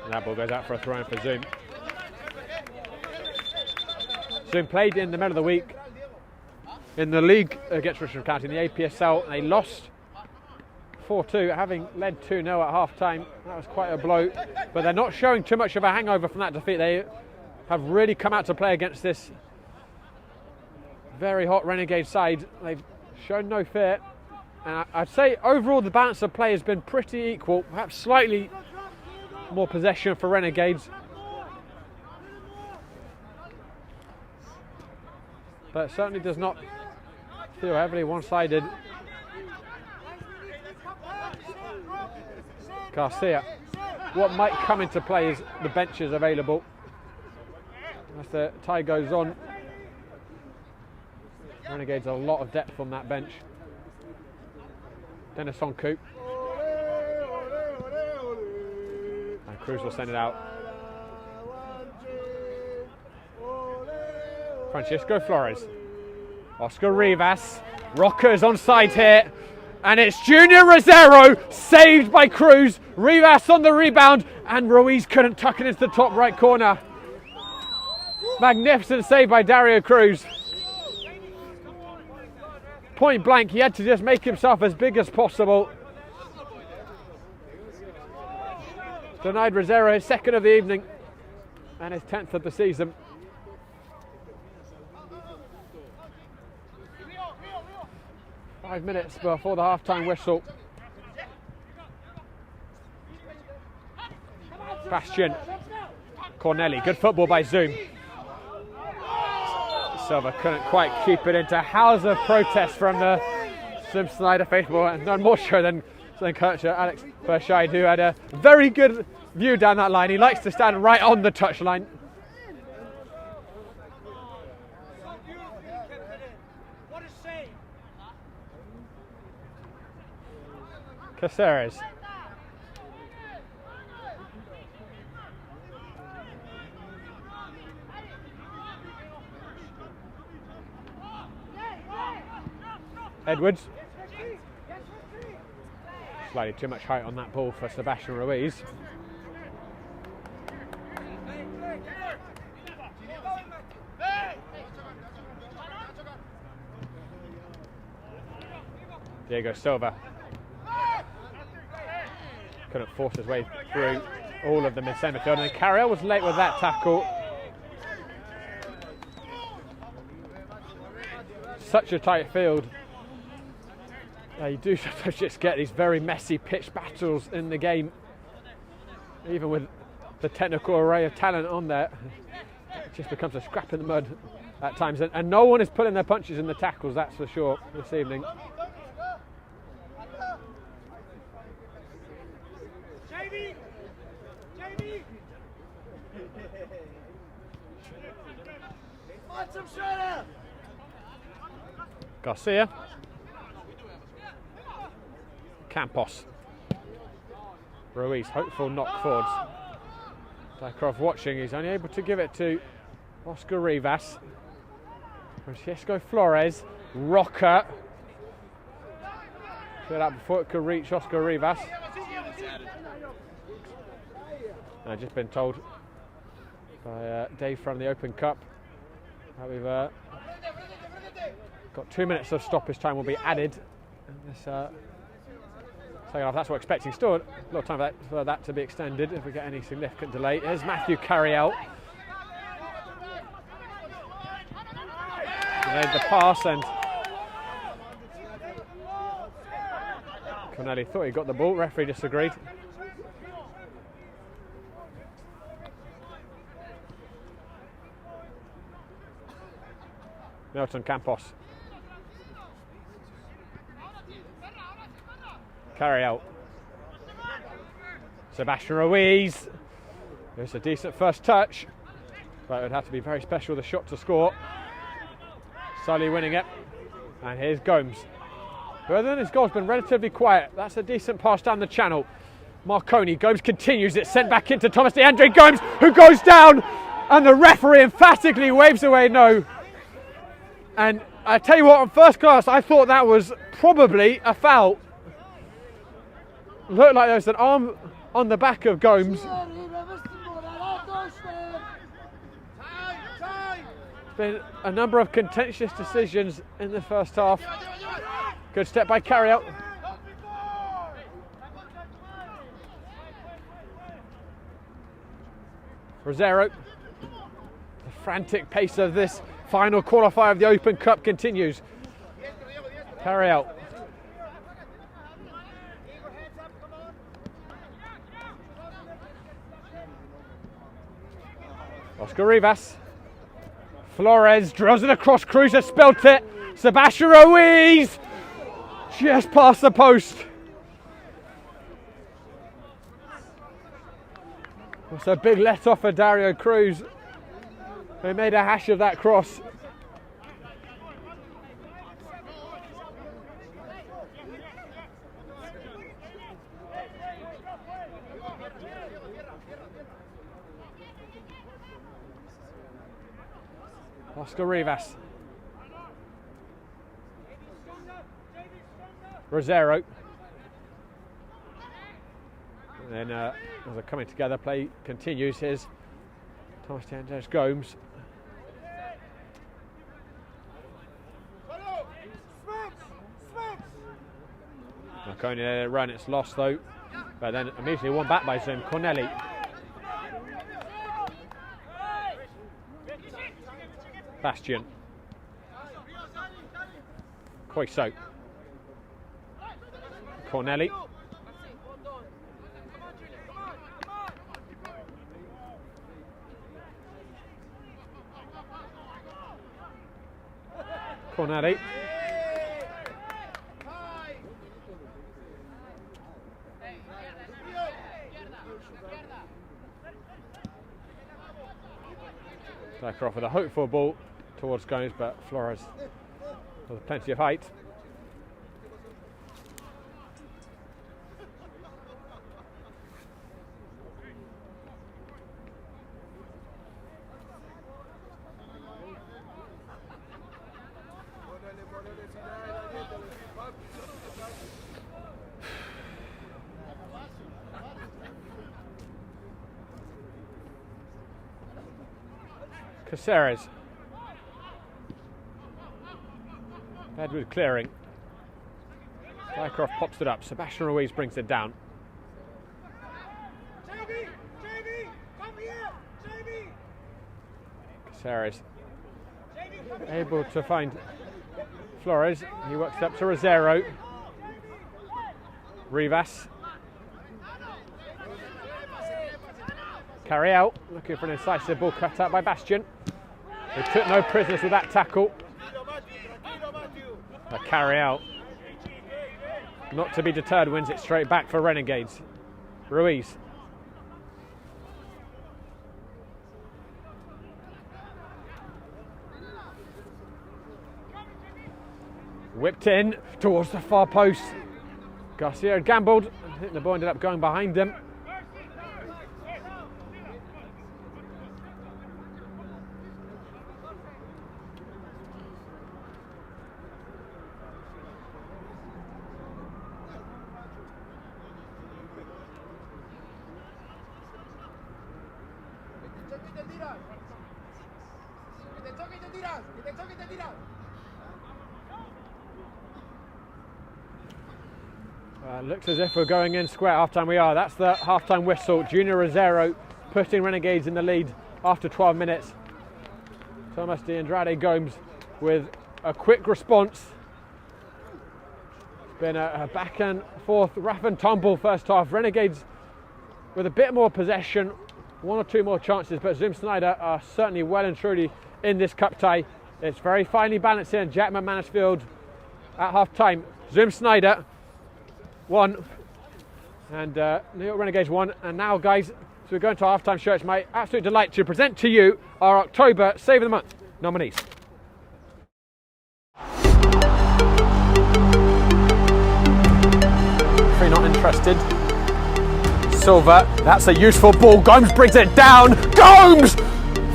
And that ball goes out for a throw in for Zoom. Zoom played in the middle of the week in the league against Richmond County in the APSL. And they lost 4-2, having led 2-0 at half time. That was quite a blow. But they're not showing too much of a hangover from that defeat. They have really come out to play against this very hot Renegade side. They've shown no fear. And I'd say overall the balance of play has been pretty equal, perhaps slightly more possession for Renegades. But it certainly does not feel heavily one-sided. Garcia. What might come into play is the benches available. As the tie goes on, Renegades a lot of depth on that bench. Dennis Sonku. And Cruz will send it out. Francisco Flores. Oscar Rivas. Rockers on side here. And it's Junior Rosero, saved by Cruz. Rivas on the rebound. And Ruiz couldn't tuck it into the top right corner. Magnificent save by Dario Cruz. Point blank, he had to just make himself as big as possible. Denied Rosero his second of the evening and his 10th of the season. Five minutes before the half-time whistle. Bastian. Corneli, good football by Zoom. Silva couldn't quite keep it into. Howls of protest from the Schneider faithful, and none more so than coach Alex Berscheid, who had a very good view down that line. He likes to stand right on the touchline. Caceres. Edwards. Slightly too much height on that ball for Sebastian Ruiz. Diego Silva couldn't force his way through all of them in centre field, and Carriel was late with that tackle. Such a tight field. You do sometimes just get these very messy pitch battles in the game. Even with the technical array of talent on there, it just becomes a scrap in the mud at times. And no one is pulling their punches in the tackles, that's for sure, this evening. Garcia. Campos. Ruiz, hopeful knock forwards. Dycroft watching, he's only able to give it to Oscar Rivas. Francisco Flores. Rocker. Cleared out before it could reach Oscar Rivas. I've just been told by Dave from the Open Cup that we've got 2 minutes of stoppage time will be added in this second half. That's what we're expecting. Still a lot of time for that to be extended if we get any significant delay. Here's Matthew Carriel. He made the pass and Corneli thought he got the ball. Referee disagreed. Milton Campos. Carry out. Sebastian Ruiz. It's a decent first touch, but it would have to be very special, the shot to score. Sully winning it. And here's Gomes. But then his goal's been relatively quiet. That's a decent pass down the channel. Marconi, Gomes continues it, sent back into Thomas DeAndre Gomes, who goes down, and the referee emphatically waves away no. And I tell you what, on first glance, I thought that was probably a foul. Looked like there was an arm on the back of Gomes. Been a number of contentious decisions in the first half. Good step by Carriot. Rosero. The frantic pace of this final qualifier of the Open Cup continues. Carriot. Oscar Rivas. Flores drills it across, Cruz has spelt it. Sebastian Ruiz just past the post. It's a big let off for Dario Cruz, who made a hash of that cross. Oscar Rivas. Rosero. And then as a coming together play continues, here's Thomas DeAndre Gomes. Marconi run, it's lost though. But then immediately won back by Zoom Corneli. Bastian. Coiso. Corneli. Corneli. Back off with a hopeful ball towards Gomes, but Flores with plenty of height. Caceres. Edward clearing. Wycroft pops it up. Sebastian Ruiz brings it down. Caceres able to find Flores. He works up to Rosero. Rivas. Carry out, looking for an incisive ball cut out by Bastian. He took no prisoners with that tackle. A carry out. Not to be deterred, wins it straight back for Renegades. Ruiz. Whipped in towards the far post. Garcia had gambled. I think the ball ended up going behind him. Looks as if we're going in square half-time. We are. That's the half-time whistle. Junior Rosero putting Renegades in the lead after 12 minutes. Thomas DeAndre Gomes with a quick response. It's been a back and forth, rough and tumble first half. Renegades with a bit more possession, one or two more chances, but Zoom Schneider are certainly well and truly in this cup tie. It's very finely balanced in Jack McManus Field at half-time. Zoom Schneider won, and New York Renegades won. And now, guys, so we're going to our halftime show. It's my absolute delight to present to you our October Save of the Month nominees. If you're not interested, Silver, that's a useful ball. Gomes brings it down. Gomes!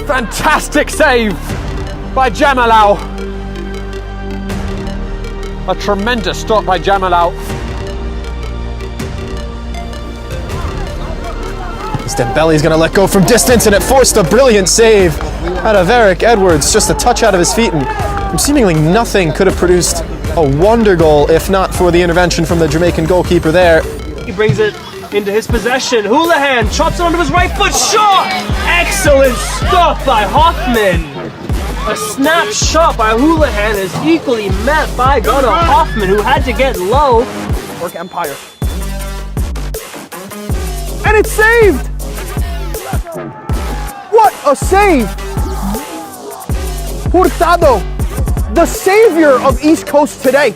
Fantastic save by Jamalau. A tremendous stop by Jamalau. Dembele's going to let go from distance, and it forced a brilliant save out of Eric Edwards. Just a touch out of his feet, and seemingly nothing could have produced a wonder goal if not for the intervention from the Jamaican goalkeeper there. He brings it into his possession. Houlihan chops it onto his right foot. Shot! Excellent stop by Hoffman. A snap shot by Houlihan is equally met by Gunnar Hoffman, who had to get low. Work Empire. And it's saved! What a save! Hurtado, the savior of East Coast today.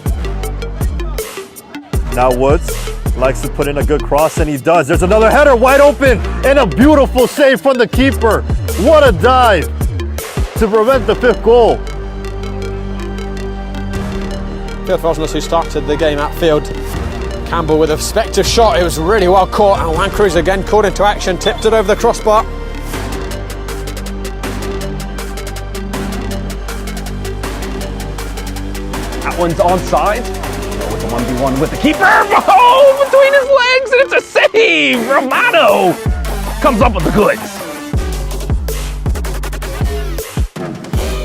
Now Woods likes to put in a good cross, and he does. There's another header wide open, and a beautiful save from the keeper. What a dive to prevent the 5th goal. Phil Fosness, who started the game outfield. Campbell with a effective shot. It was really well caught, and Juan Cruz again called into action, tipped it over the crossbar. That one's onside. With the 1v1 with the keeper. Oh, between his legs, and it's a save. Romano comes up with the goods.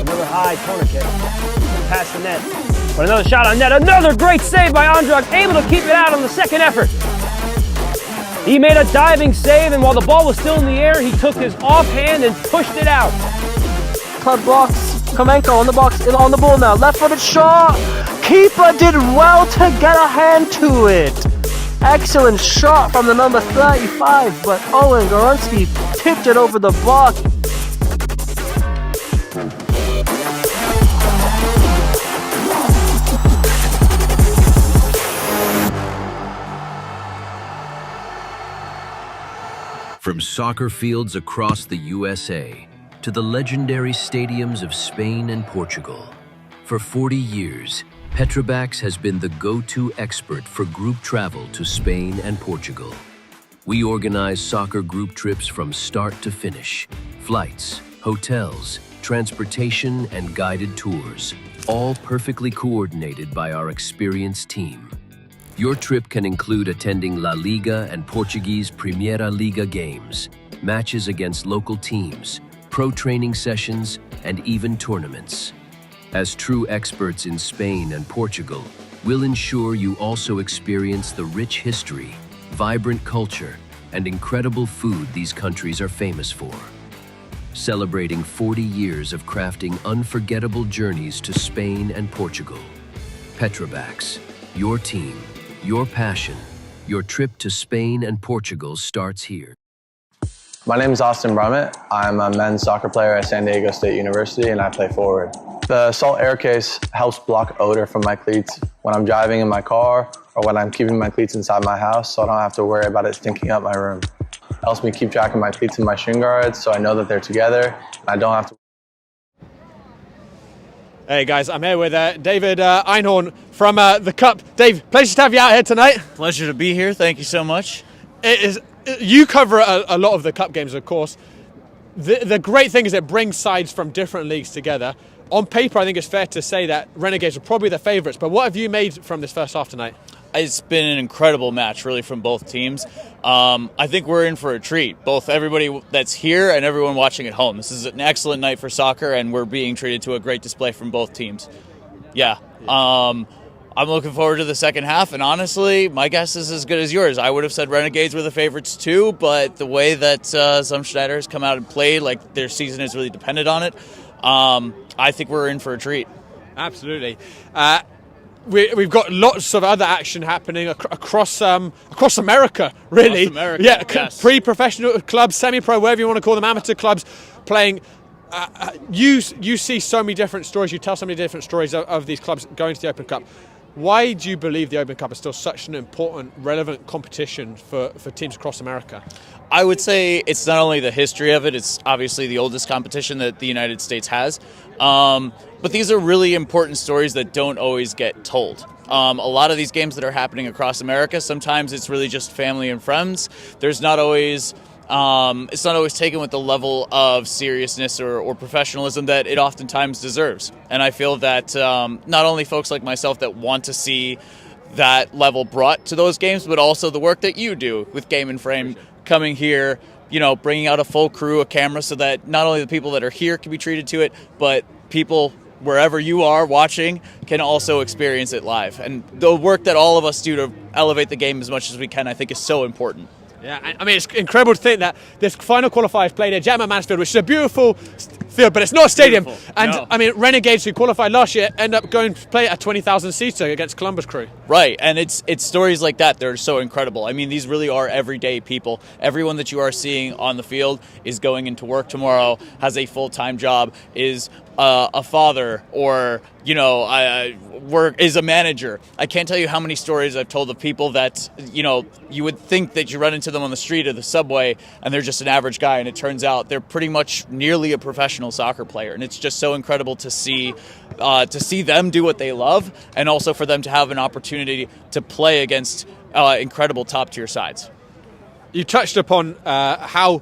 Another high corner kick. Past the net. But another shot on net. Another great save by Andrag, able to keep it out on the second effort. He made a diving save, and while the ball was still in the air, he took his offhand and pushed it out. Club box. Kamenko on the box, on the ball now. Left-footed shot. Keeper did well to get a hand to it. Excellent shot from the number 35, but Owen Goronski tipped it over the bar. From soccer fields across the USA to the legendary stadiums of Spain and Portugal, for 40 years, Petrobax has been the go-to expert for group travel to Spain and Portugal. We organize soccer group trips from start to finish, flights, hotels, transportation, and guided tours, all perfectly coordinated by our experienced team. Your trip can include attending La Liga and Portuguese Primeira Liga games, matches against local teams, pro training sessions, and even tournaments. As true experts in Spain and Portugal, we'll ensure you also experience the rich history, vibrant culture, and incredible food these countries are famous for. Celebrating 40 years of crafting unforgettable journeys to Spain and Portugal. Petrobax, your team, your passion, your trip to Spain and Portugal starts here. My name is Austin Brummett. I'm a men's soccer player at San Diego State University, and I play forward. The Salt Air Case helps block odor from my cleats when I'm driving in my car or when I'm keeping my cleats inside my house, so I don't have to worry about it stinking up my room. It helps me keep track of my cleats and my shin guards, so I know that they're together, and I don't have to. Hey guys, I'm here with David Einhorn from the Cup. Dave, pleasure to have you out here tonight. Pleasure to be here. Thank you so much. You cover a lot of the Cup games, of course. The great thing is it brings sides from different leagues together. On paper, I think it's fair to say that Renegades are probably the favourites, but what have you made from this first half tonight? It's been an incredible match, really, from both teams. I think we're in for a treat, both everybody that's here and everyone watching at home. This is an excellent night for soccer, and we're being treated to a great display from both teams. Yeah. I'm looking forward to the second half, and honestly, my guess is as good as yours. I would have said Renegades were the favorites too, but the way that some Schneider has come out and played, like their season is really dependent on it, I think we're in for a treat. Absolutely. We've got lots of other action happening across America, really. Across America, yeah, yes. Pre-professional clubs, semi-pro, whatever you want to call them, amateur clubs playing. You see so many different stories. You tell so many different stories of these clubs going to the Open Cup. Why do you believe the Open Cup is still such an important, relevant competition for teams across America? I would say it's not only the history of it, it's obviously the oldest competition that the United States has, but these are really important stories that don't always get told. A lot of these games that are happening across America, sometimes it's really just family and friends. There's not always... it's not always taken with the level of seriousness or professionalism that it oftentimes deserves. And I feel that not only folks like myself that want to see that level brought to those games, but also the work that you do with Game and Frame, coming here, bringing out a full crew, a camera, so that not only the people that are here can be treated to it, but people wherever you are watching can also experience it live. And the work that all of us do to elevate the game as much as we can, I think, is so important. Yeah, I mean, it's incredible to think that this final qualifiers played at Jack McManus Field, which is a beautiful field, but it's not a stadium. Beautiful. And No. I mean, Renegades, who qualified last year, end up going to play at a 20,000 seater against Columbus Crew. Right, and it's stories like that that are so incredible. I mean, these really are everyday people. Everyone that you are seeing on the field is going into work tomorrow, has a full-time job, is a father, or is a manager. I can't tell you how many stories I've told of people that you would think that you run into them on the street or the subway and they're just an average guy, and it turns out they're pretty much nearly a professional soccer player. And it's just so incredible to see them do what they love, and also for them to have an opportunity to play against incredible top-tier sides. You touched upon how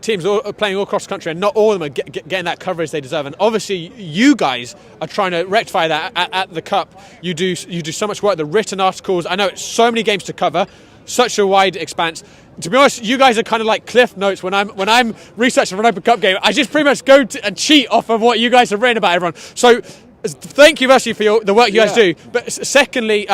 teams are playing all across the country, and not all of them are getting that coverage they deserve. And obviously, you guys are trying to rectify that at the Cup. You do so much work, the written articles. I know it's so many games to cover, such a wide expanse. To be honest, you guys are kind of like Cliff Notes. When I'm researching for an Open Cup game, I just pretty much go and cheat off of what you guys have written about everyone. So, thank you, firstly, for the work you guys do. But secondly,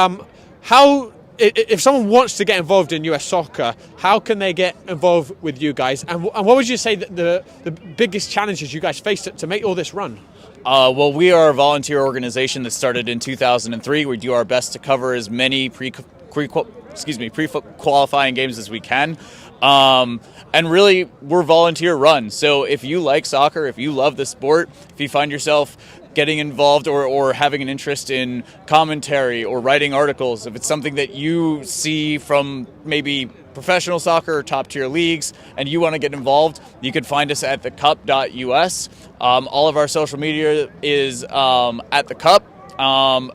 if someone wants to get involved in US soccer, how can they get involved with you guys? And what would you say that the biggest challenges you guys faced to make all this run? Well, we are a volunteer organization that started in 2003. We do our best to cover as many pre-qualifying games as we can. And really, we're volunteer run. So if you like soccer, if you love the sport, if you find yourself getting involved or having an interest in commentary or writing articles, if it's something that you see from maybe professional soccer or top tier leagues and you want to get involved, you can find us at thecup.us. All of our social media is at the Cup.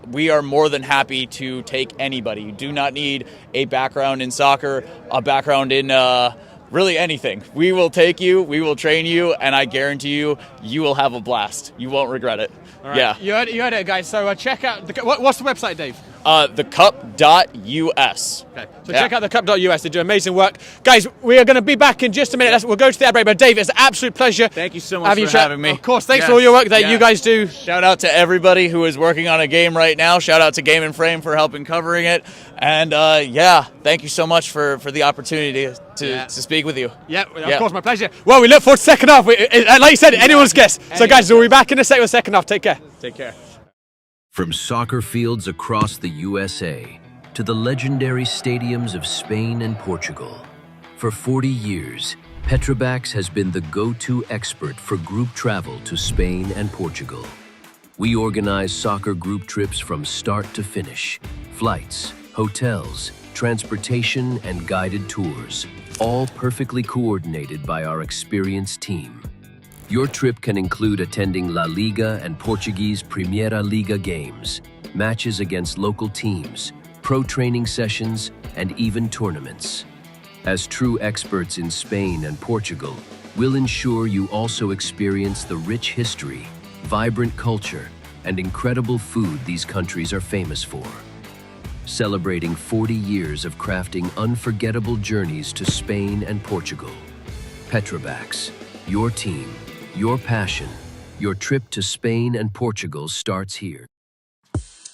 We are more than happy to take anybody. You do not need a background in soccer, a background in really anything. We will take you, we will train you, and I guarantee you, you will have a blast. You won't regret it. All right. Yeah. You heard it, guys. So check out what's the website, Dave? Thecup.us. Okay. So check out thecup.us. They do amazing work. Guys, we are going to be back in just a minute. We'll go to the ad break. But Dave, it's an absolute pleasure. Thank you so much for having me. Of course. Thanks for all your work that you guys do. Shout out to everybody who is working on a game right now. Shout out to Game and Frame for helping covering it. And thank you so much for the opportunity to speak with you. Yeah, of course, my pleasure. Well, we look forward to second half. Like you said, anyone's guess. So guys, we'll be back in a second with second half. Take care. Take care. From soccer fields across the USA to the legendary stadiums of Spain and Portugal, for 40 years, Petrobax has been the go-to expert for group travel to Spain and Portugal. We organize soccer group trips from start to finish, flights, hotels, transportation, and guided tours, all perfectly coordinated by our experienced team. Your trip can include attending La Liga and Portuguese Primeira Liga games, matches against local teams, pro training sessions, and even tournaments. As true experts in Spain and Portugal, we'll ensure you also experience the rich history, vibrant culture, and incredible food these countries are famous for. Celebrating 40 years of crafting unforgettable journeys to Spain and Portugal. Petrobax, your team, your passion, your trip to Spain and Portugal starts here.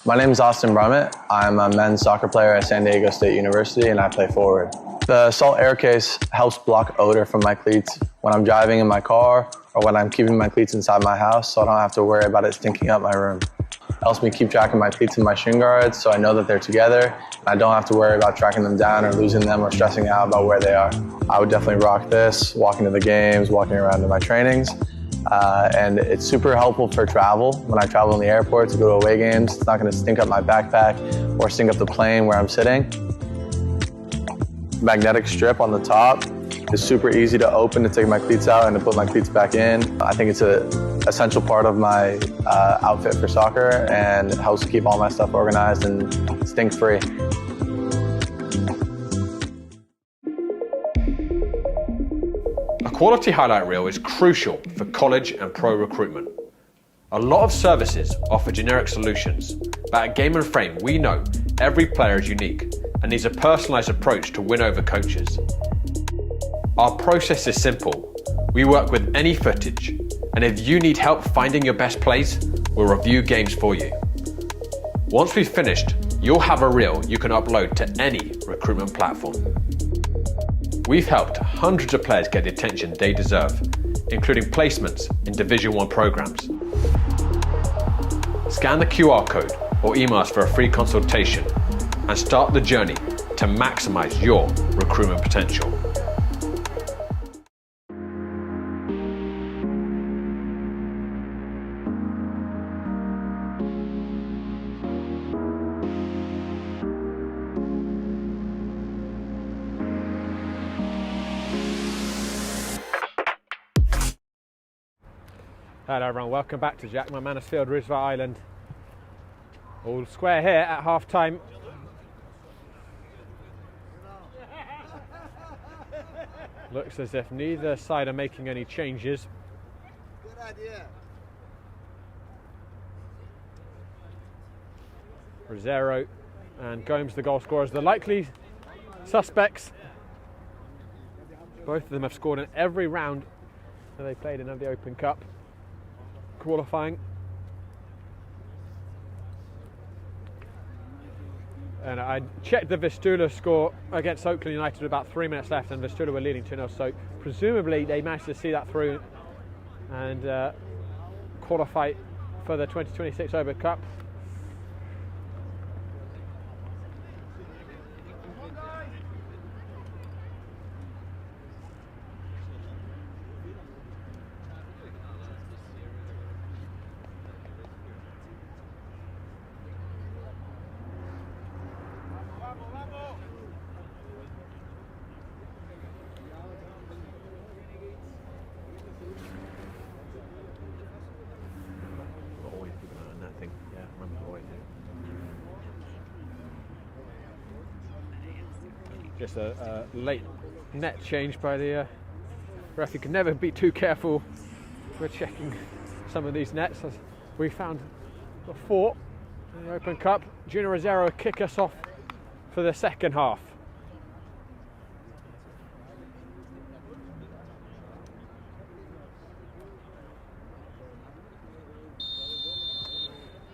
My name is Austin Brummett. I'm a men's soccer player at San Diego State University, and I play forward. The Salt Air Case helps block odor from my cleats when I'm driving in my car or when I'm keeping my cleats inside my house, so I don't have to worry about it stinking up my room. It helps me keep track of my cleats and my shin guards, so I know that they're together, and I don't have to worry about tracking them down or losing them or stressing out about where they are. I would definitely rock this, walking to the games, walking around to my trainings, and it's super helpful for travel. When I travel in the airport to go to away games, it's not going to stink up my backpack or stink up the plane where I'm sitting. Magnetic strip on the top is super easy to open to take my cleats out and to put my cleats back in. I think it's an essential part of my outfit for soccer, and it helps keep all my stuff organized and stink-free. A quality highlight reel is crucial for college and pro recruitment. A lot of services offer generic solutions, but at Game and Frame we know every player is unique and needs a personalised approach to win over coaches. Our process is simple. We work with any footage, and if you need help finding your best plays, we'll review games for you. Once we've finished, you'll have a reel you can upload to any recruitment platform. We've helped hundreds of players get the attention they deserve, including placements in Division 1 programs. Scan the QR code or email us for a free consultation and start the journey to maximize your recruitment potential. Hello everyone, welcome back to Jack McManus Field, Roosevelt Island. All square here at half time. Looks as if neither side are making any changes. Good idea. Rosero and Gomes, the goal scorers, the likely suspects. Both of them have scored in every round that they played in the Open Cup qualifying. And I checked the Vistula score against Oakland United with about 3 minutes left, and Vistula were leading 2-0, so presumably they managed to see that through and qualify for the 2026 Open Cup. Just a late net change by the ref. You can never be too careful with checking some of these nets, as we found before in the Open Cup. Junior Rosero kick us off for the second half.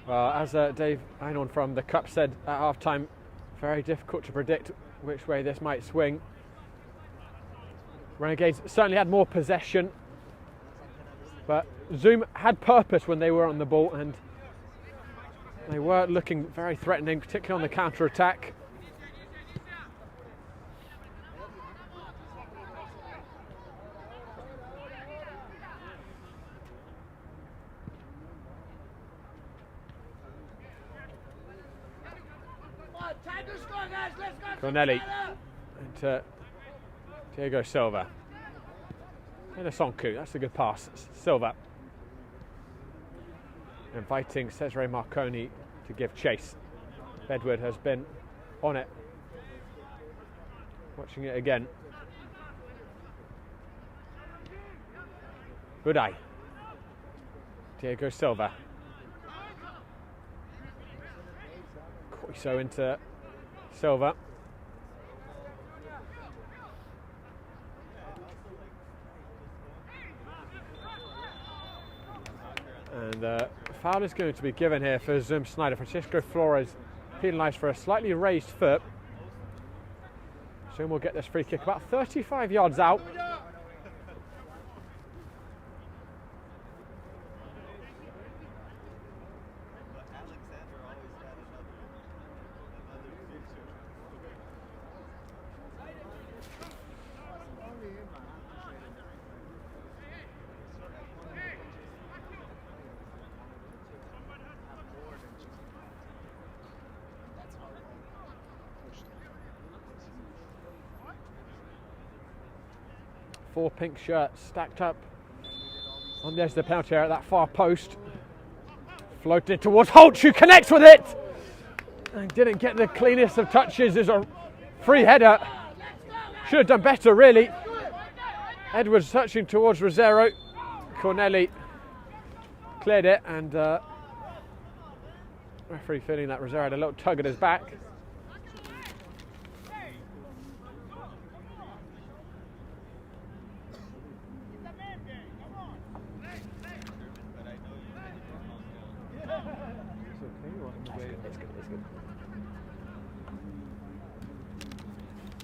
Well, as Dave Einon from the Cup said at half time, very difficult to predict which way this might swing. Renegades certainly had more possession, but Zoom had purpose when they were on the ball, and they were looking very threatening, particularly on the counter-attack. Corneli and Diego Silva. And a Sonku, that's a good pass. Silva inviting Cesare Marconi to give chase. Bedward has been on it. Watching it again. Budai. Diego Silva. Coiso into Silva. And foul is going to be given here for Zoom Schneider. Francisco Flores penalised for a slightly raised foot. Zoom will get this free kick about 35 yards out. 4 pink shirts stacked up on the edge of the penalty area at that far post. Floated towards Holtz, who connects with it! And didn't get the cleanest of touches. There's a free header. Should have done better, really. Edwards touching towards Rosero. Corneli cleared it, and referee feeling that Rosero had a little tug at his back.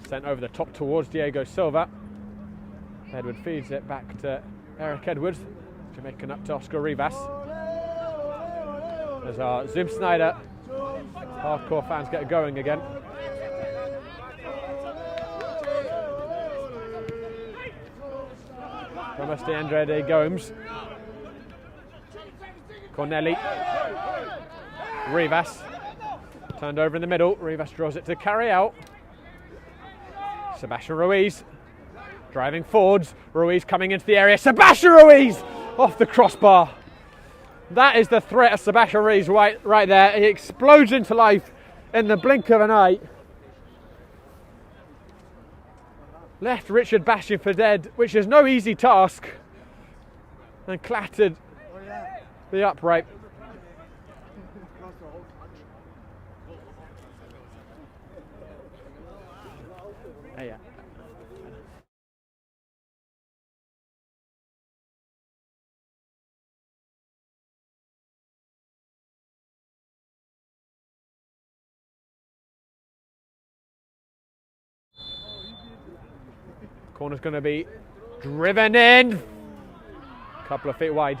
Sent over the top towards Diego Silva. Edward feeds it back to Eric Edwards. Jamaican up to Oscar Rivas. There's our Zoom Schneider. Hardcore fans get going again. Thomas de Andrade Gomes. Corneli. Rivas. Turned over in the middle. Rivas draws it to carry out. Sebastian Ruiz driving forwards. Ruiz coming into the area. Sebastian Ruiz off the crossbar. That is the threat of Sebastian Ruiz right there. He explodes into life in the blink of an eye. Left Richard Bashing for dead, which is no easy task, and clattered the upright. Yeah. Corner's going to be driven in. A couple of feet wide.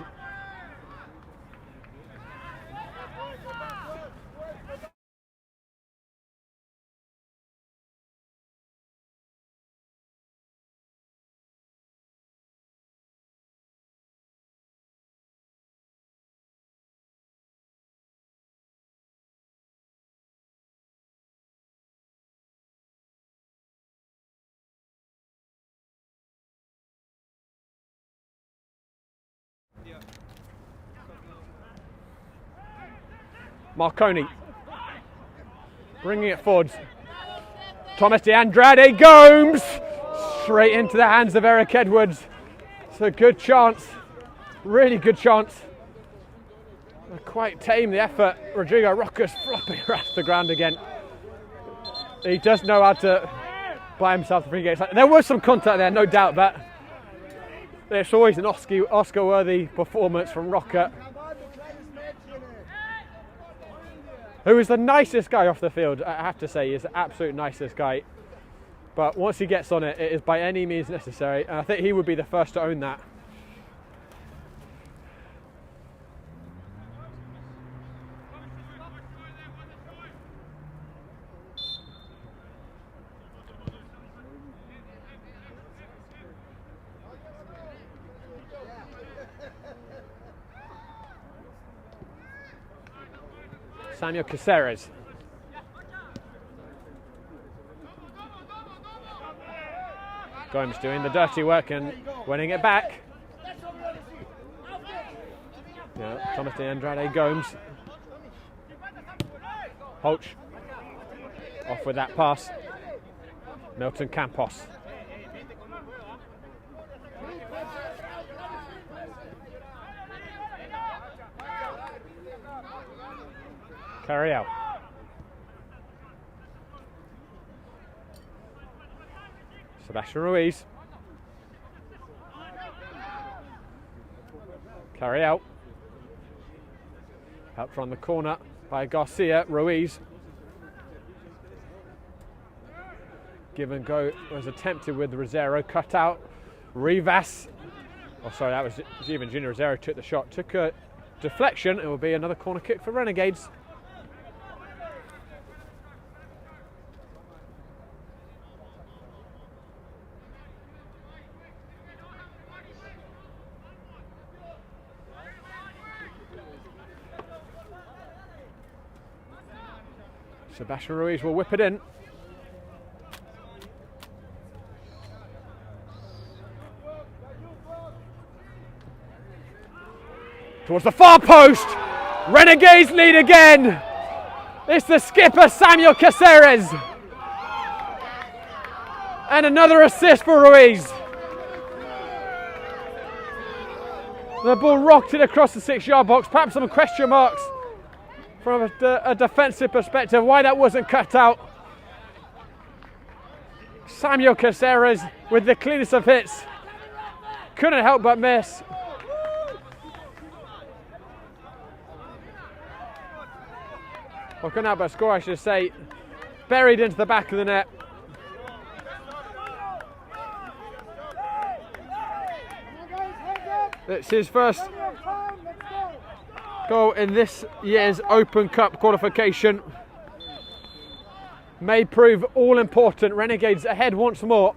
Marconi bringing it forwards. Thomas de Andrade Gomes straight into the hands of Eric Edwards. It's a good chance, really good chance. Quite tame the effort. Rodrigo Roca's flopping around the ground again. He does know how to buy himself the free kicks. There was some contact there, no doubt, but it's always an Oscar-worthy performance from Roca, who is the nicest guy off the field. I have to say, he's the absolute nicest guy. But once he gets on it, it is by any means necessary. And I think he would be the first to own that. Samuel Caceres. Gomes doing the dirty work and winning it back. Yeah, Thomas de Andrade Gomes. Holtz off with that pass. Milton Campos. Carry out. Sebastian Ruiz. Carry out. Helped from the corner by Garcia. Ruiz. Give and go was attempted with Rosero. Cut out. Rivas. Oh, sorry, that was even Junior Rosero took the shot. Took a deflection. It will be another corner kick for Renegades. Sebastian Ruiz will whip it in. Towards the far post. Renegades lead again. It's the skipper, Samuel Caceres. And another assist for Ruiz. The ball rocketed across the 6-yard box. Perhaps some question marks from a defensive perspective why that wasn't cut out. Samuel Caceres with the cleanest of hits. Couldn't help but miss. Well, couldn't help but score, I should say. Buried into the back of the net. It's his first goal in this year's Open Cup qualification. May prove all important. Renegades ahead once more.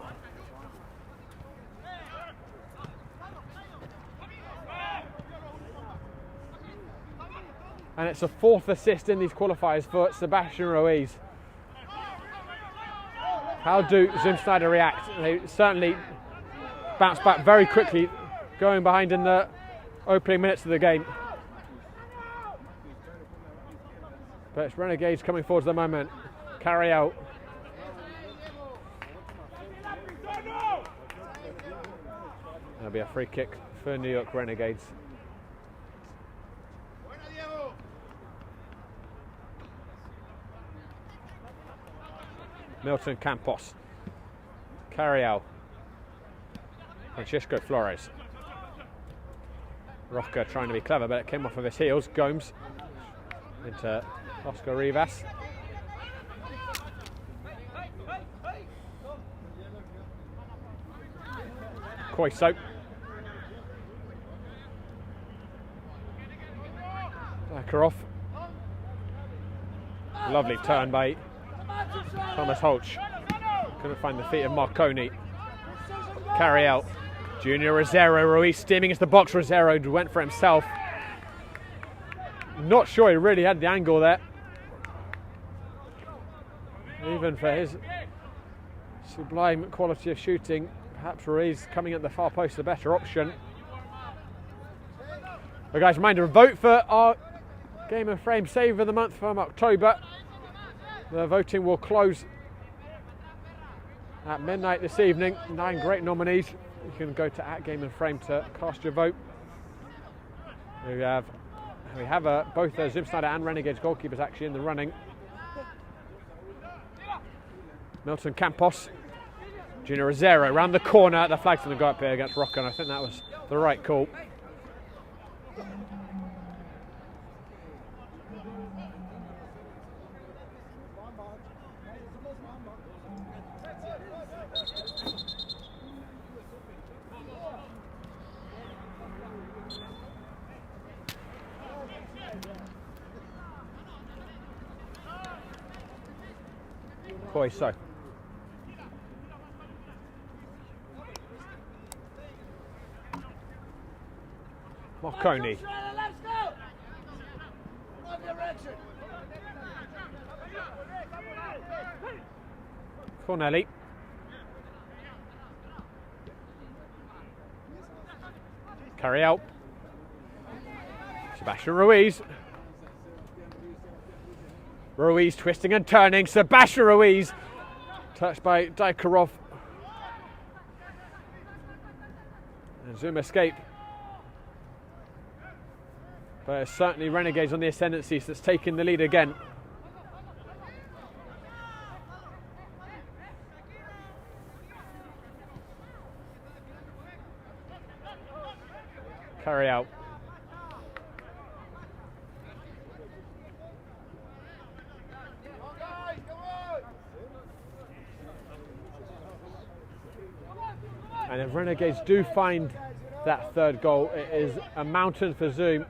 And it's a 4th assist in these qualifiers for Sebastian Ruiz. How do Zoom Schneider react? They certainly bounce back very quickly, going behind in the opening minutes of the game. But it's Renegades coming forward at the moment. Carry out. There'll be a free kick for New York Renegades. Milton Campos. Carry out. Francisco Flores. Roca trying to be clever, but it came off of his heels. Gomes into Oscar Rivas. Koiso. Zakharov. Lovely turn by Thomas Holch. Couldn't find the feet of Marconi. Carry out. Junior Rosero. Ruiz steaming into the box. Rosero went for himself. Not sure he really had the angle there. Even for his sublime quality of shooting, perhaps Ruiz coming at the far post a better option. But guys, reminder, vote for our Game and Frame Save of the Month from October. The voting will close at midnight this evening. 9 great nominees. You can go to @Game and Frame to cast your vote. We have both Zoom Schneider and Renegades goalkeepers actually in the running. Milton Campos. Junior Rosero around the corner. The flag's going to go up here against Roca, and I think that was the right call. Koiso. Marconi. Cornelli. Carry out. Sebastian Ruiz. Ruiz twisting and turning. Sebastian Ruiz. Touched by Zakharov. And Zoom escape. But it's certainly Renegades on the ascendancy that's taking the lead again. Carry out. And if Renegades do find that third goal, it is a mountain for Zoom.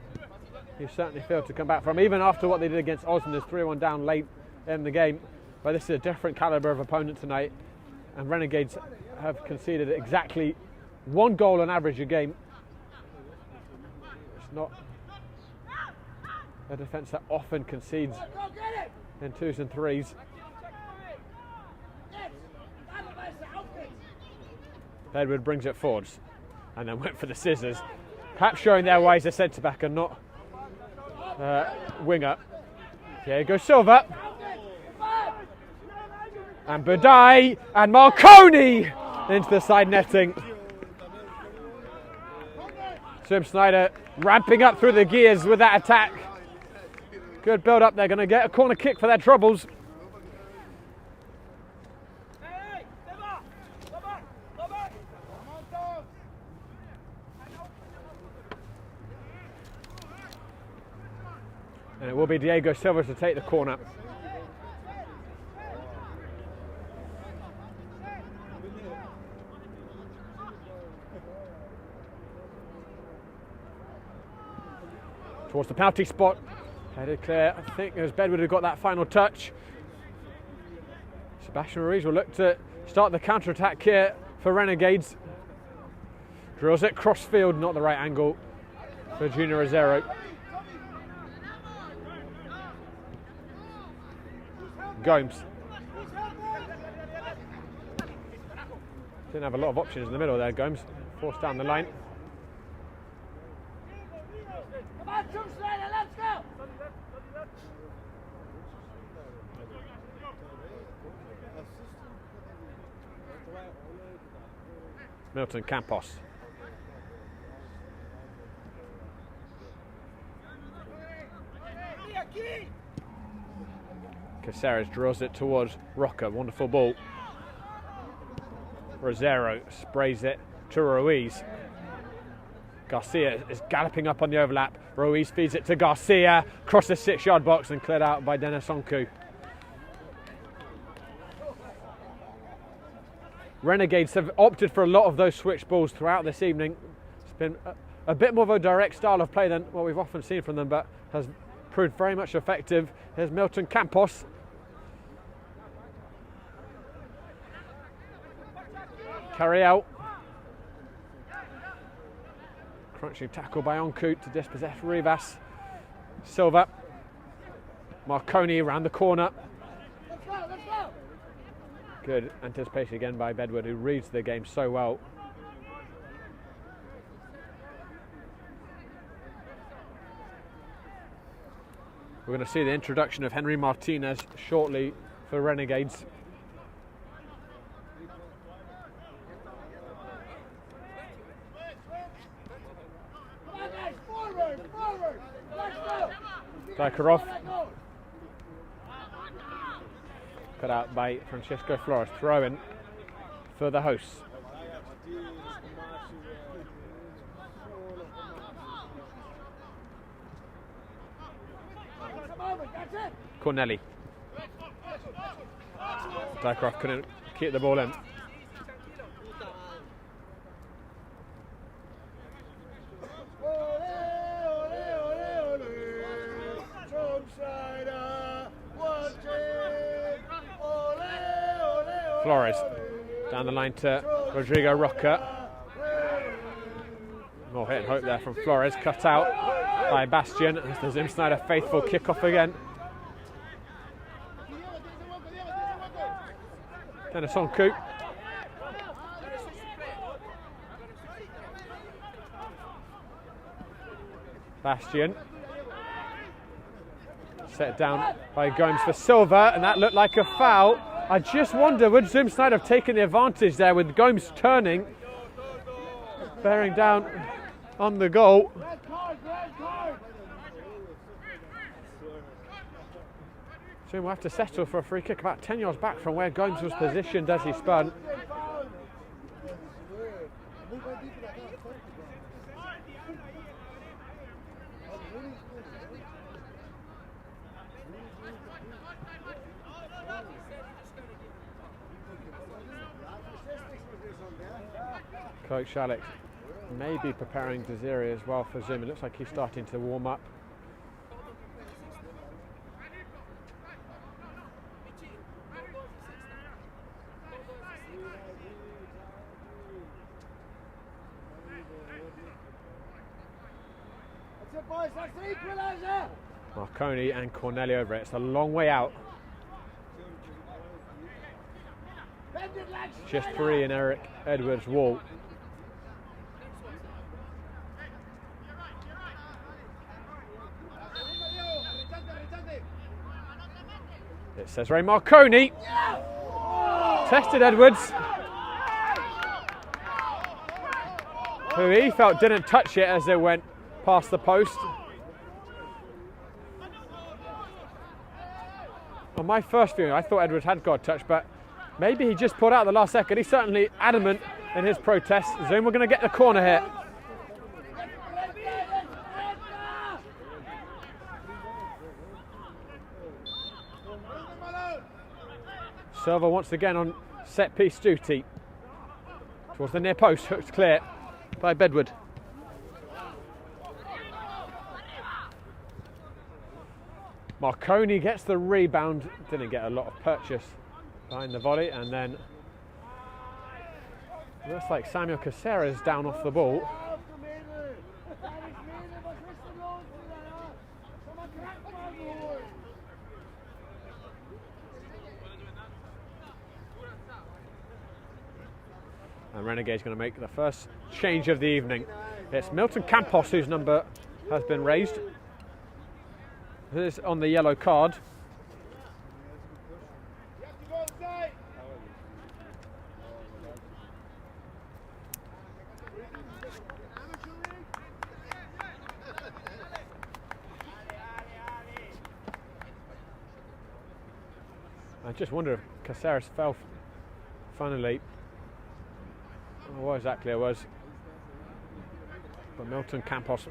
He certainly failed to come back from, even after what they did against Osnabrück, 3-1 down late in the game. But this is a different calibre of opponent tonight, and Renegades have conceded exactly 1 goal on average a game. It's not a defence that often concedes in 2s and 3s. Edward brings it forwards and then went for the scissors. Perhaps showing their way as a centre-back and not winger. Diego Silva. And Budai and Marconi into the side netting. Schneider ramping up through the gears with that attack. Good build up. They're going to get a corner kick for their troubles. And it will be Diego Silva to take the corner. Towards the penalty spot. Headed clear. I think it was Bedward who got that final touch. Sebastian Ruiz will look to start the counter-attack here for Renegades. Drills it cross-field, not the right angle for Junior Rosero. Gomes. Didn't have a lot of options in the middle there, Gomes. Forced down the line. Come on, Schneider, let's go! Milton Campos. Caceres draws it towards Roca. Wonderful ball. Rosero sprays it to Ruiz. Garcia is galloping up on the overlap. Ruiz feeds it to Garcia. Across the 6-yard box and cleared out by Dennis Onku. Renegades have opted for a lot of those switch balls throughout this evening. It's been a bit more of a direct style of play than what we've often seen from them, but has proved very much effective. Here's Milton Campos. Carry out. Crunching tackle by Onku to dispossess Rivas. Silva. Marconi around the corner. Let's go, let's go! Good anticipation again by Bedward, who reads the game so well. We're going to see the introduction of Henry Martinez shortly for Renegades. Come on, guys, forward, forward! Let's go! Dykharov. Cut out by Francisco Flores. Throw in for the hosts. Corneli. Dykharov couldn't keep the ball in. Flores down the line to Rodrigo Roca. More hit and hope there from Flores, cut out by Bastian as the Zim Schneider faithful kick off again. Dennis Onku. Bastian. Set down by Gomes for Silva, and that looked like a foul. I just wonder, would Zim Schneider have taken the advantage there with Gomes turning, bearing down on the goal? So we'll have to settle for a free kick about 10 yards back from where Gomes was positioned as he spun. Coach Alex may be preparing Desiree as well for Zim. It looks like he's starting to warm up. Marconi and Corneli over it. It's a long way out. Just 3 in Eric Edwards' wall. says Ray Marconi. Tested Edwards, who he felt didn't touch it as they went past the post. On my first viewing, I thought Edwards had got a touch, but maybe he just pulled out at the last second. He's certainly adamant in his protest. Zoom, we're going to get the corner here. Silva once again on set piece duty. Towards the near post, hooked clear by Bedward. Marconi gets the rebound, didn't get a lot of purchase behind the volley, and then looks like Samuel Caceres down off the ball. And Renegades going to make the first change of the evening. It's Milton Campos whose number has been raised. This is on the yellow card. I just wonder if Caceres fell finally. What exactly it was. But Milton Campos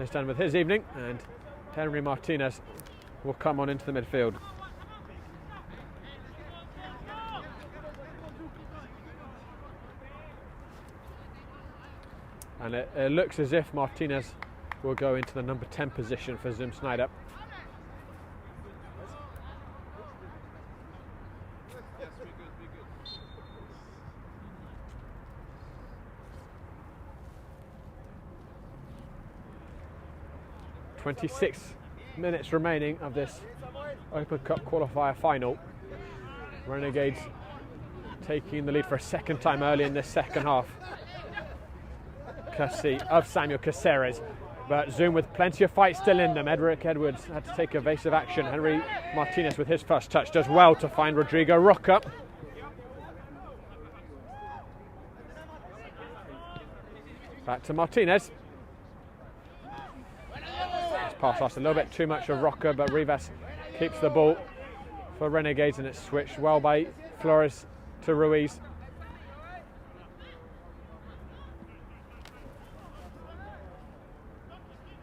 is done with his evening, and Henry Martinez will come on into the midfield. And it looks as if Martinez will go into the number 10 position for Zoom Schneider. .26 minutes remaining of this Open Cup qualifier final. Renegades taking the lead for a second time early in this second half. Courtesy of Samuel Caceres, but Zoom with plenty of fight still in them. Edric Edwards had to take evasive action. Henry Martinez with his first touch does well to find Rodrigo Roca. Back to Martinez. Pass lost a little bit too much of Roca, but Rivas keeps the ball for Renegades, and it's switched well by Flores to Ruiz.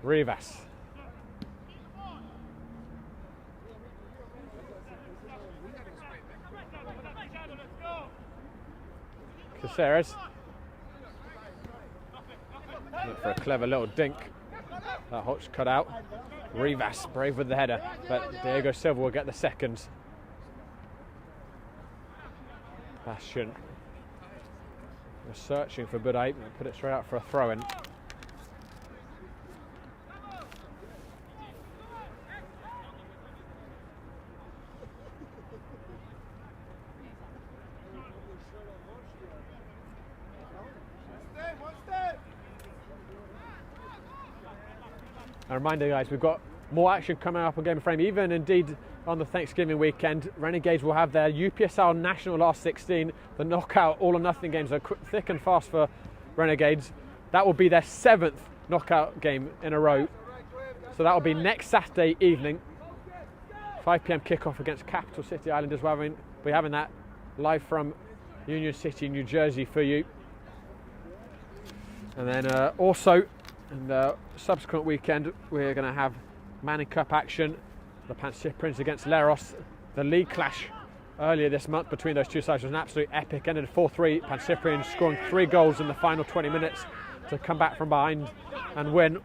Rivas. Caceres. Look for a clever little dink. That Hutch cut out. Rivas brave with the header, but Diego Silva will get the second. Bastion was searching for Budai and put it straight out for a throw-in. A reminder, guys, we've got more action coming up on Game of Frame, even indeed on the Thanksgiving weekend. Renegades will have their UPSL National Last 16. The knockout all or nothing games are thick and fast for Renegades. That will be their 7th knockout game in a row. So that will be next Saturday evening. 5 p.m. kickoff against Capital City Islanders. We'll be having that live from Union City, New Jersey for you. And then also, in the subsequent weekend, we're going to have Manning Cup action. The Pancyprians against Leros. The league clash earlier this month between those two sides was an absolute epic. Ended 4-3. Pancyprians scoring 3 goals in the final 20 minutes to come back from behind and win.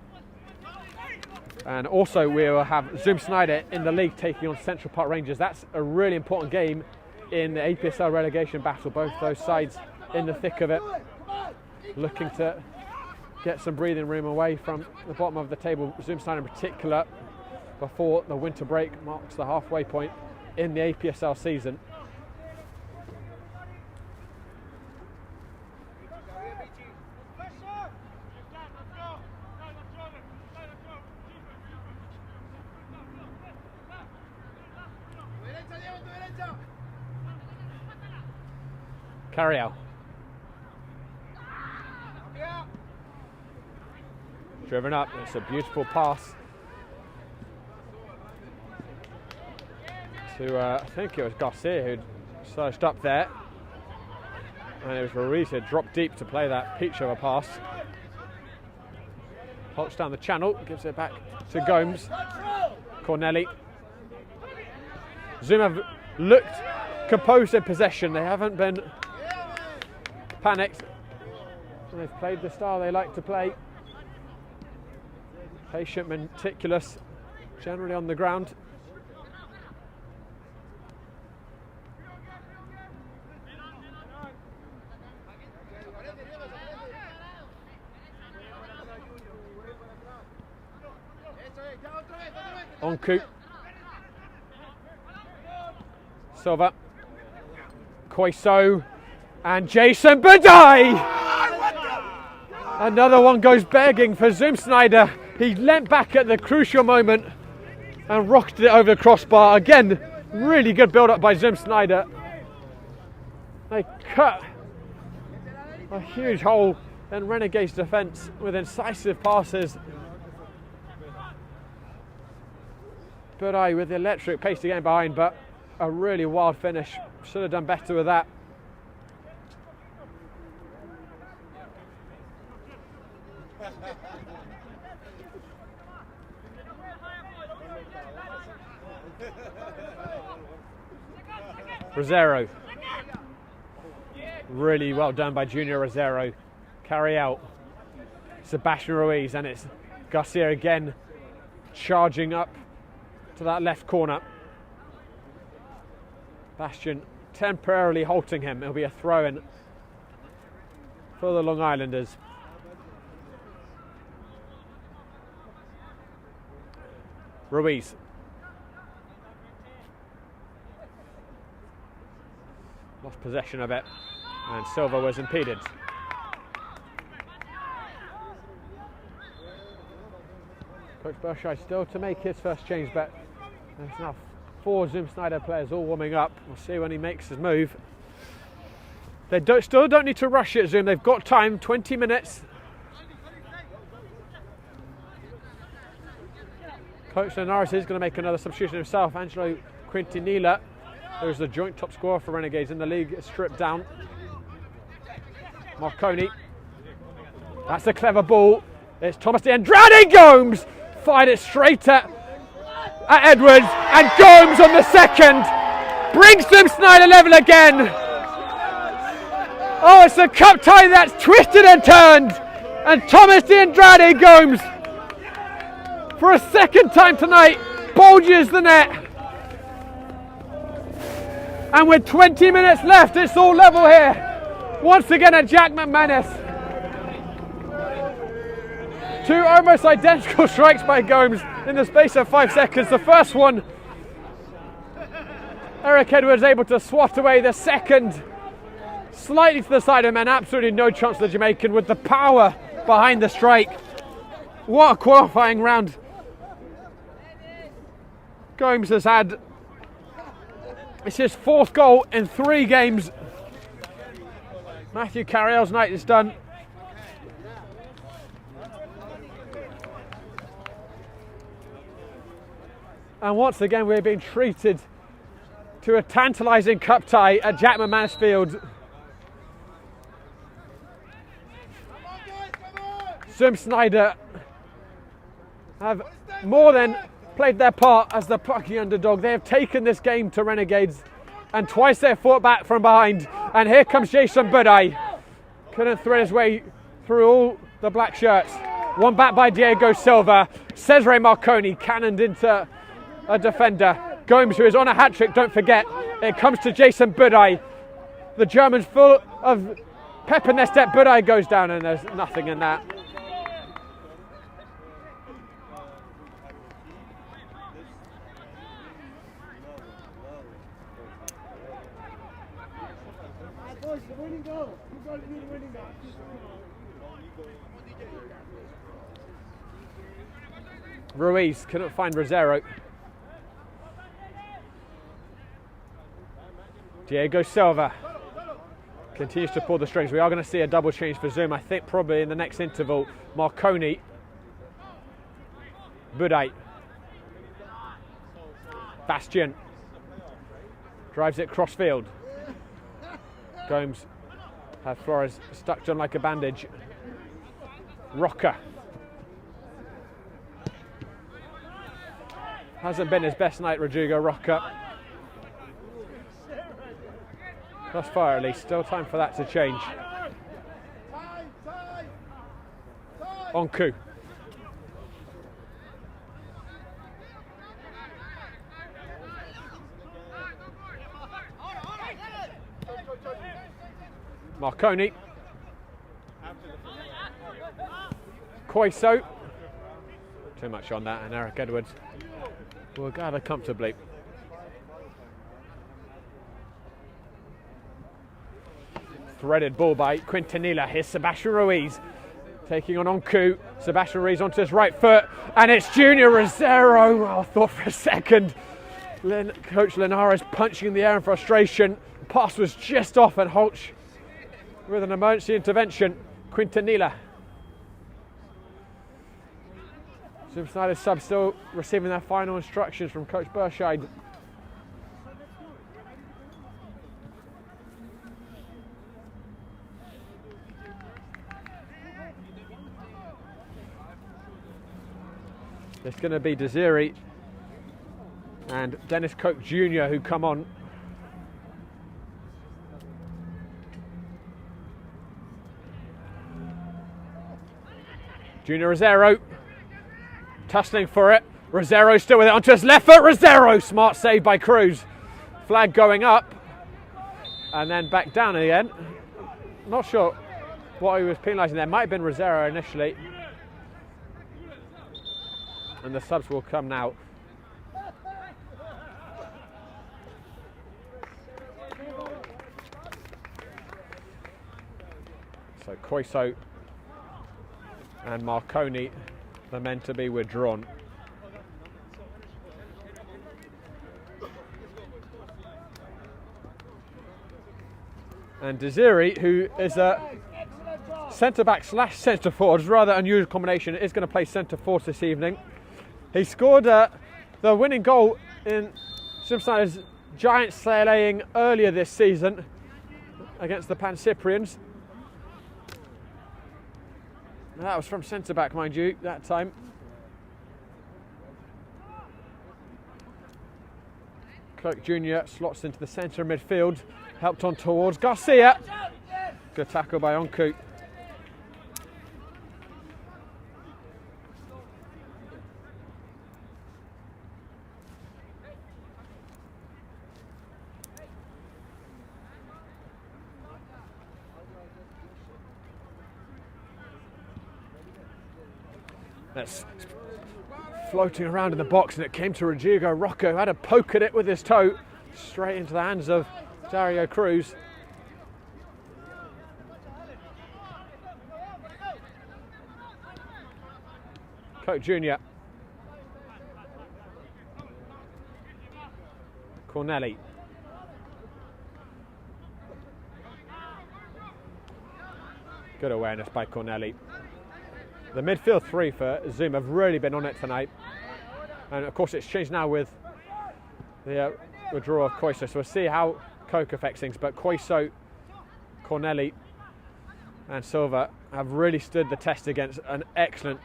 And also we will have Zoom Schneider in the league taking on Central Park Rangers. That's a really important game in the APSL relegation battle. Both those sides in the thick of it, looking to get some breathing room away from the bottom of the table. Zoom Schneider in particular, before the winter break marks the halfway point in the APSL season. Carriel. Driven up, it's a beautiful pass to, I think it was Garcia who surged up there. And it was Ruiz who dropped deep to play that peach of a pass. Holtz down the channel, gives it back to Gomes. Corneli. Zoom have looked composed in possession. They haven't been panicked. And they've played the style they like to play. Patient, meticulous, generally on the ground. Onku. Silva. Koiso. And Jason Badai! Another one goes begging for Zoom Schneider. He leant back at the crucial moment and rocketed it over the crossbar. Again, really good build-up by Zoom Schneider. They cut a huge hole in Renegades' defence with incisive passes. Budai with the electric pace to get behind, but a really wild finish. Should have done better with that. Rosero. Really well done by Junior Rosero. Carry out Sebastian Ruiz, and it's Garcia again charging up to that left corner. Bastian temporarily halting him. It'll be a throw-in for the Long Islanders. Ruiz. Lost possession of it, and Silva was impeded. Coach Bershai still to make his first change, but there's now 4 Zoom Schneider players all warming up. We'll see when he makes his move. They still don't need to rush it, Zoom. They've got time, 20 minutes. Coach Linares is going to make another substitution himself. Angelo Quintanilla, who's the joint top scorer for Renegades in the league, is stripped down. Marconi. That's a clever ball. It's Thomas De Andrade. Gomes fired it straight at Edwards, and Gomes on the second brings them Schneider level again. Oh, it's a cup tie that's twisted and turned, and Thomas De Andrade Gomes, for a second time tonight, bulges the net. And with 20 minutes left, it's all level here. Once again, a Jack McManus. 2 almost identical strikes by Gomes in the space of 5 seconds. The first one, Eric Edwards able to swat away. The second, slightly to the side of him, and absolutely no chance for the Jamaican with the power behind the strike. What a qualifying round Gomes has had. It's his 4th goal in 3 games. Matthew Carriel's night is done. And once again, we're being treated to a tantalising cup tie at Jack McManus Field. Zoom Schneider have more than played their part as the plucky underdog. They have taken this game to Renegades, and twice they've fought back from behind. And here comes Jason Budai. Couldn't thread his way through all the black shirts. One back by Diego Silva. Cesare Marconi cannoned into a defender. Gomes, who is on a hat-trick, don't forget. It comes to Jason Budai. The Germans full of pep in their step. Budai goes down, and there's nothing in that. Ruiz couldn't find Rosero. Diego Silva. continues to pull the strings. We are going to see a double change for Zoom, I think probably in the next interval. Marconi, Budaj, Bastian, drives it cross field. Gomes has Flores stuck to him like a bandage. Rocker. Hasn't been his best night, Rodrigo Rocker. Thus far at least, still time for that to change. Onku. Marconi. Koiso. Too much on that, and Eric Edwards will gather comfortably. Threaded ball by Quintanilla. Here's Sebastian Ruiz taking on Onku. Sebastian Ruiz onto his right foot, and it's Junior Rosero. I thought for a second Coach Linares punching in the air in frustration. The pass was just off, and Holch with an emergency intervention. Quintanilla. Super Schneider sub still receiving their final instructions from Coach Berscheid. It's going to be Desiri and Dennis Koch Jr. who come on. Junior Rosero tussling for it. Rosero still with it onto his left foot. Rosero, smart save by Cruz. Flag going up and then back down again. Not sure what he was penalising there. Might have been Rosero initially. And the subs will come now. So Koiso and Marconi are meant to be withdrawn. And Desiri, who is a centre-back / centre-forward, rather unusual combination, is going to play centre-forward this evening. He scored the winning goal in Simson's giant slaying earlier this season against the Pan Cyprians. That was from centre-back, mind you, that time. Clerk Jr. slots into the centre of midfield, helped on towards Garcia. Good tackle by Onku. That's floating around in the box, and it came to Rodrigo Rocco, who had a poke at it with his toe, straight into the hands of Dario Cruz. Coke Jr. Corneli. Good awareness by Corneli. The midfield three for Zoom have really been on it tonight. And of course it's changed now with the withdrawal of Koiso. So we'll see how Coke affects things. But Koiso, Corneli and Silva have really stood the test against an excellent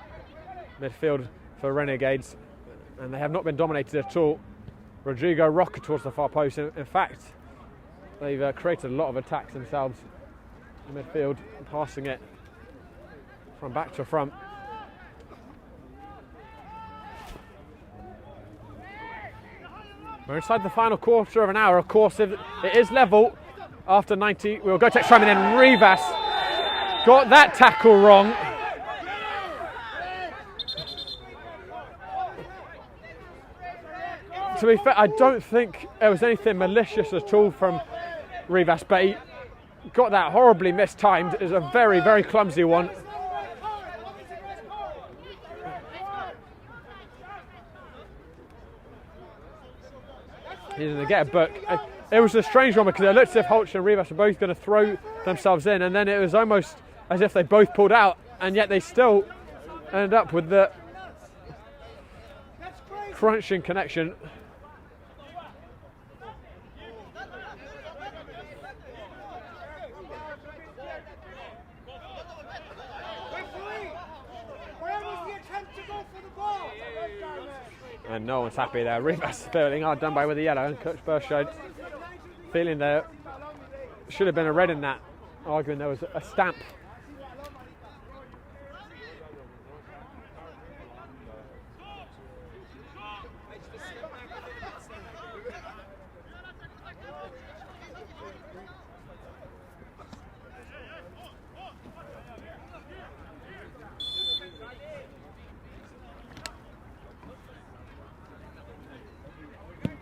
midfield for Renegades. And they have not been dominated at all. Rodrigo Roca towards the far post. In fact, they've created a lot of attacks themselves in midfield, passing it from back to front. We're inside the final quarter of an hour. Of course, if it is level after 90, we'll go to extra time, and then Rivas got that tackle wrong. To be fair, I don't think there was anything malicious at all from Rivas, but he got that horribly mistimed. It was a very, very clumsy one. He's going to get a book. It was a strange one because it looked as if Holch and Rivas were both going to throw themselves in, and then it was almost as if they both pulled out, and yet they still ended up with the crunching connection. And no one's happy there. Rivas feeling hard done by with the yellow, and Coach Burchard feeling there should have been a red in that, arguing there was a stamp.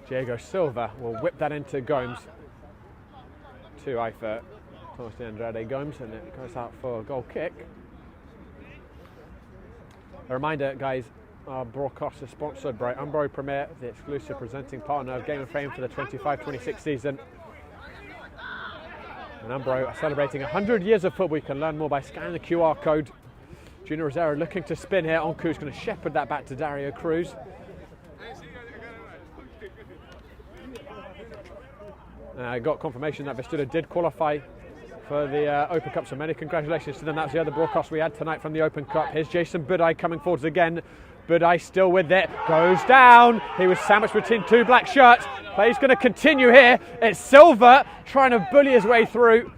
Diego Silva will whip that into Gomes. 2-eye for Thomas de Andrade Gomes, and it goes out for a goal kick. A reminder, guys, our broadcast is sponsored by Umbro Premier, the exclusive presenting partner of Game of Fame for the 25-26 season. And Umbro are celebrating 100 years of football. You can learn more by scanning the QR code. Junior Rosero looking to spin here. Onku's going to shepherd that back to Dario Cruz. I got confirmation that Vestida did qualify for the Open Cup, so many congratulations to them. That's the other broadcast we had tonight from the Open Cup. Here's Jason Budai coming forwards again. Budai still with it, goes down. He was sandwiched between two black shirts. Play's going to continue here. It's Silva trying to bully his way through,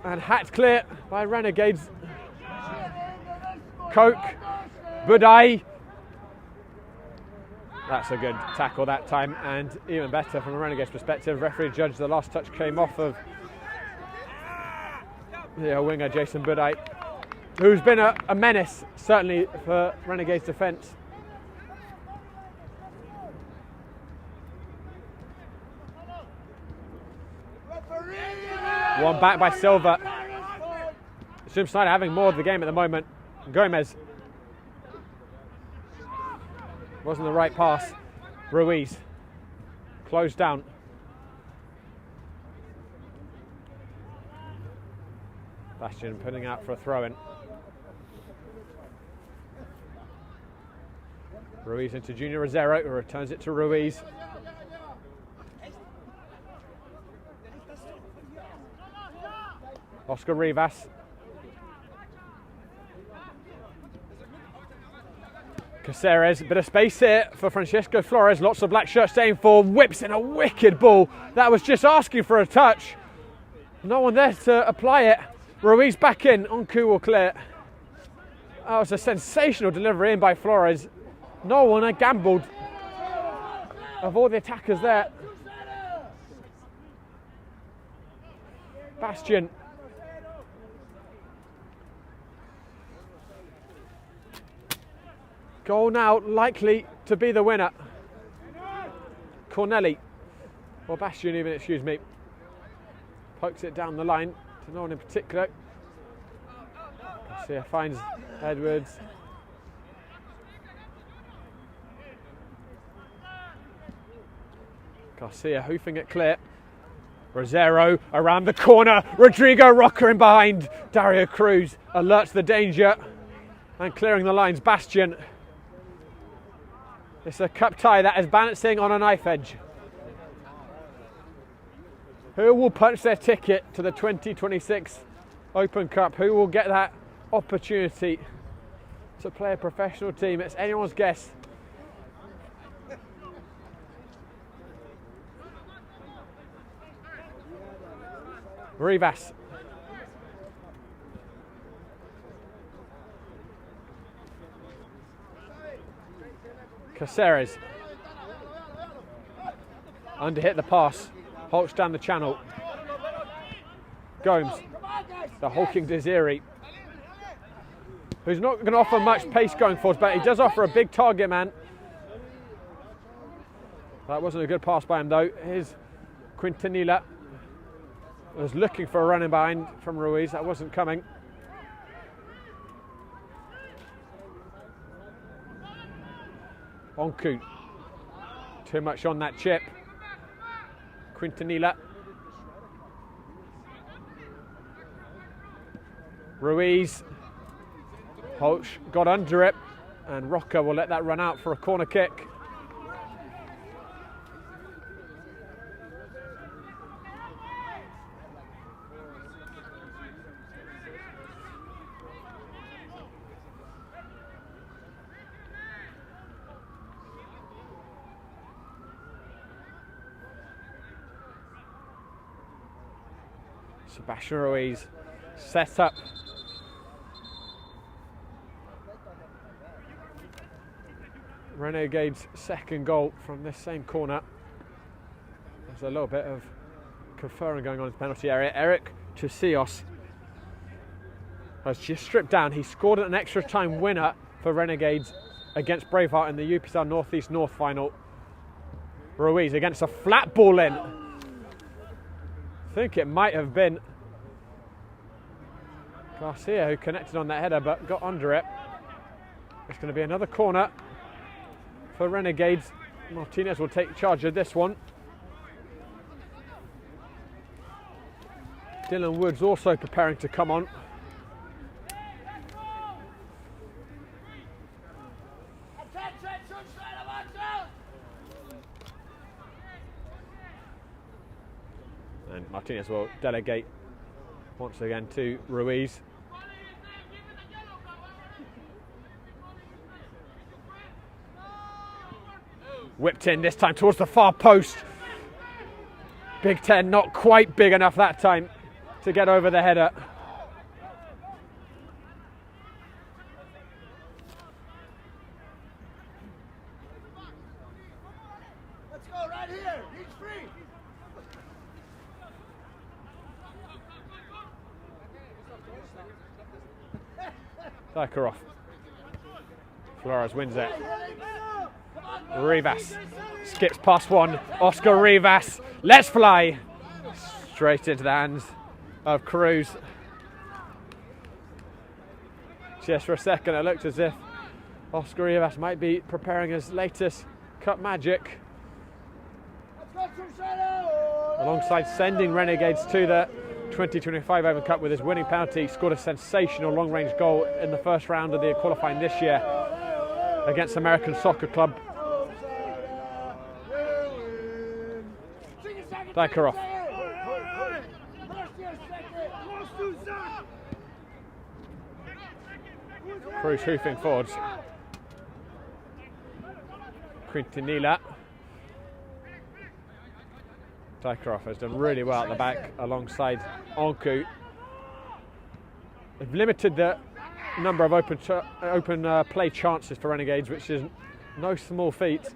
and hacked clear by Renegades. Coke, Budai. That's a good tackle that time, and even better from a Renegades perspective. Referee judged the last touch came off of the winger Jason Budai, who's been a menace certainly for Renegades defence. One back by Silva. Sim Schneider having more of the game at the moment. Gomez. Wasn't the right pass. Ruiz. Closed down. Bastian putting out for a throw-in. Ruiz into Junior Rosero, who returns it to Ruiz. Oscar Rivas. Caceres, bit of space here for Francisco Flores. Lots of black shirts staying for, whips in a wicked ball. That was just asking for a touch. No one there to apply it. Ruiz back in, Onku will clear. That was a sensational delivery in by Flores. No one had gambled of all the attackers there. Bastian. Goal now likely to be the winner. Corneli, or Bastian even, excuse me, pokes it down the line to no one in particular. Garcia finds Edwards. Garcia hoofing it clear. Rosero around the corner. Rodrigo Roca in behind. Dario Cruz alerts the danger and clearing the lines. Bastian. It's a cup tie that is balancing on a knife edge. Who will punch their ticket to the 2026 Open Cup? Who will get that opportunity to play a professional team? It's anyone's guess. Rivas. Caceres. Underhit the pass. Holtz down the channel. Gomes. The hulking Desiri, who's not going to offer much pace going forward, but he does offer a big target man. That wasn't a good pass by him though. Here's Quintanilla. Was looking for a running behind from Ruiz. That wasn't coming. Onku. Too much on that chip. Quintanilla. Ruiz. Holch got under it, and Rocca will let that run out for a corner kick. Sebastian Ruiz set up. Renegades' second goal from this same corner. There's a little bit of conferring going on in the penalty area. Eric Chisios has just stripped down. He scored an extra time winner for Renegades against Braveheart in the UPSL Northeast North final. Ruiz against a flat ball in. I think it might have been Garcia who connected on that header but got under it. It's going to be another corner for Renegades. Martinez will take charge of this one. Dylan Woods also preparing to come on. And Martinez will delegate once again to Ruiz. Whipped in this time towards the far post. Big Ten not quite big enough that time to get over the header. Let's go right here. He's free. Zakharov. Flores wins it. Rivas skips past one. Oscar Rivas, let's fly. Straight into the hands of Cruz. Just for a second it looked as if Oscar Rivas might be preparing his latest cup magic. Alongside sending Renegades to the 2025 Open Cup with his winning penalty, scored a sensational long-range goal in the first round of the qualifying this year against American Soccer Club. Zakharov. Cruz hoofing forwards. Quintanilla. Zakharov has done really well at the back alongside Onku. They've limited the number of open play chances for Renegades, which is no small feat.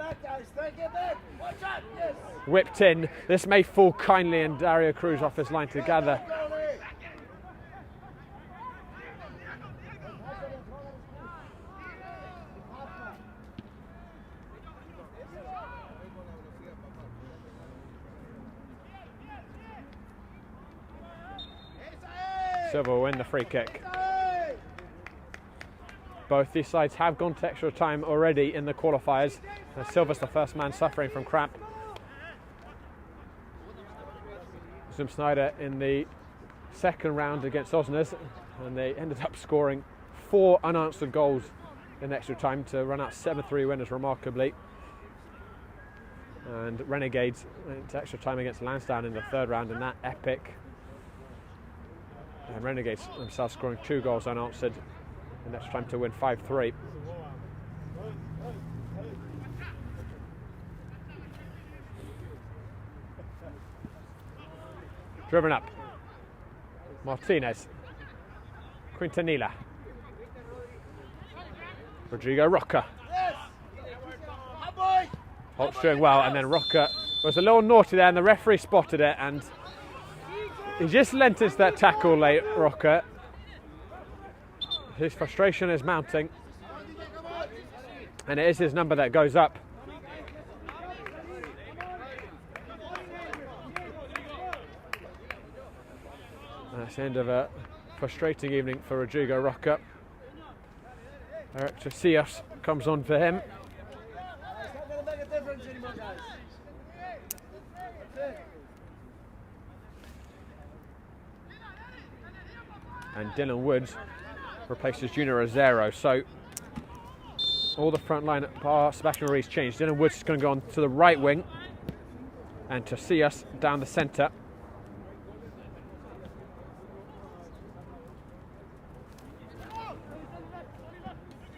Whipped in. This may fall kindly and Dario Cruz off his line to gather. Silva will win the free kick. Both these sides have gone to extra time already in the qualifiers. Silva's the first man suffering from cramp. Schneider in the second round against Osners, and they ended up scoring 4 unanswered goals in extra time to run out 7-3 winners remarkably. And Renegades went to extra time against Lansdowne in the third round in that epic. And Renegades themselves scoring 2 goals unanswered in extra time to win 5-3. Driven up. Martinez. Quintanilla. Rodrigo Rocca. Holt's doing well, and then Rocca was a little naughty there, and the referee spotted it, and he just lent into that tackle late, Rocca. His frustration is mounting, and it is his number that goes up. That's the end of a frustrating evening for Rodrigo Rocca. Eric Chisios comes on for him. and Dylan Woods replaces Junior Rosero. So all the front line bar Sebastian Ruiz changed. Dylan Woods is going to go on to the right wing and to see us down the centre.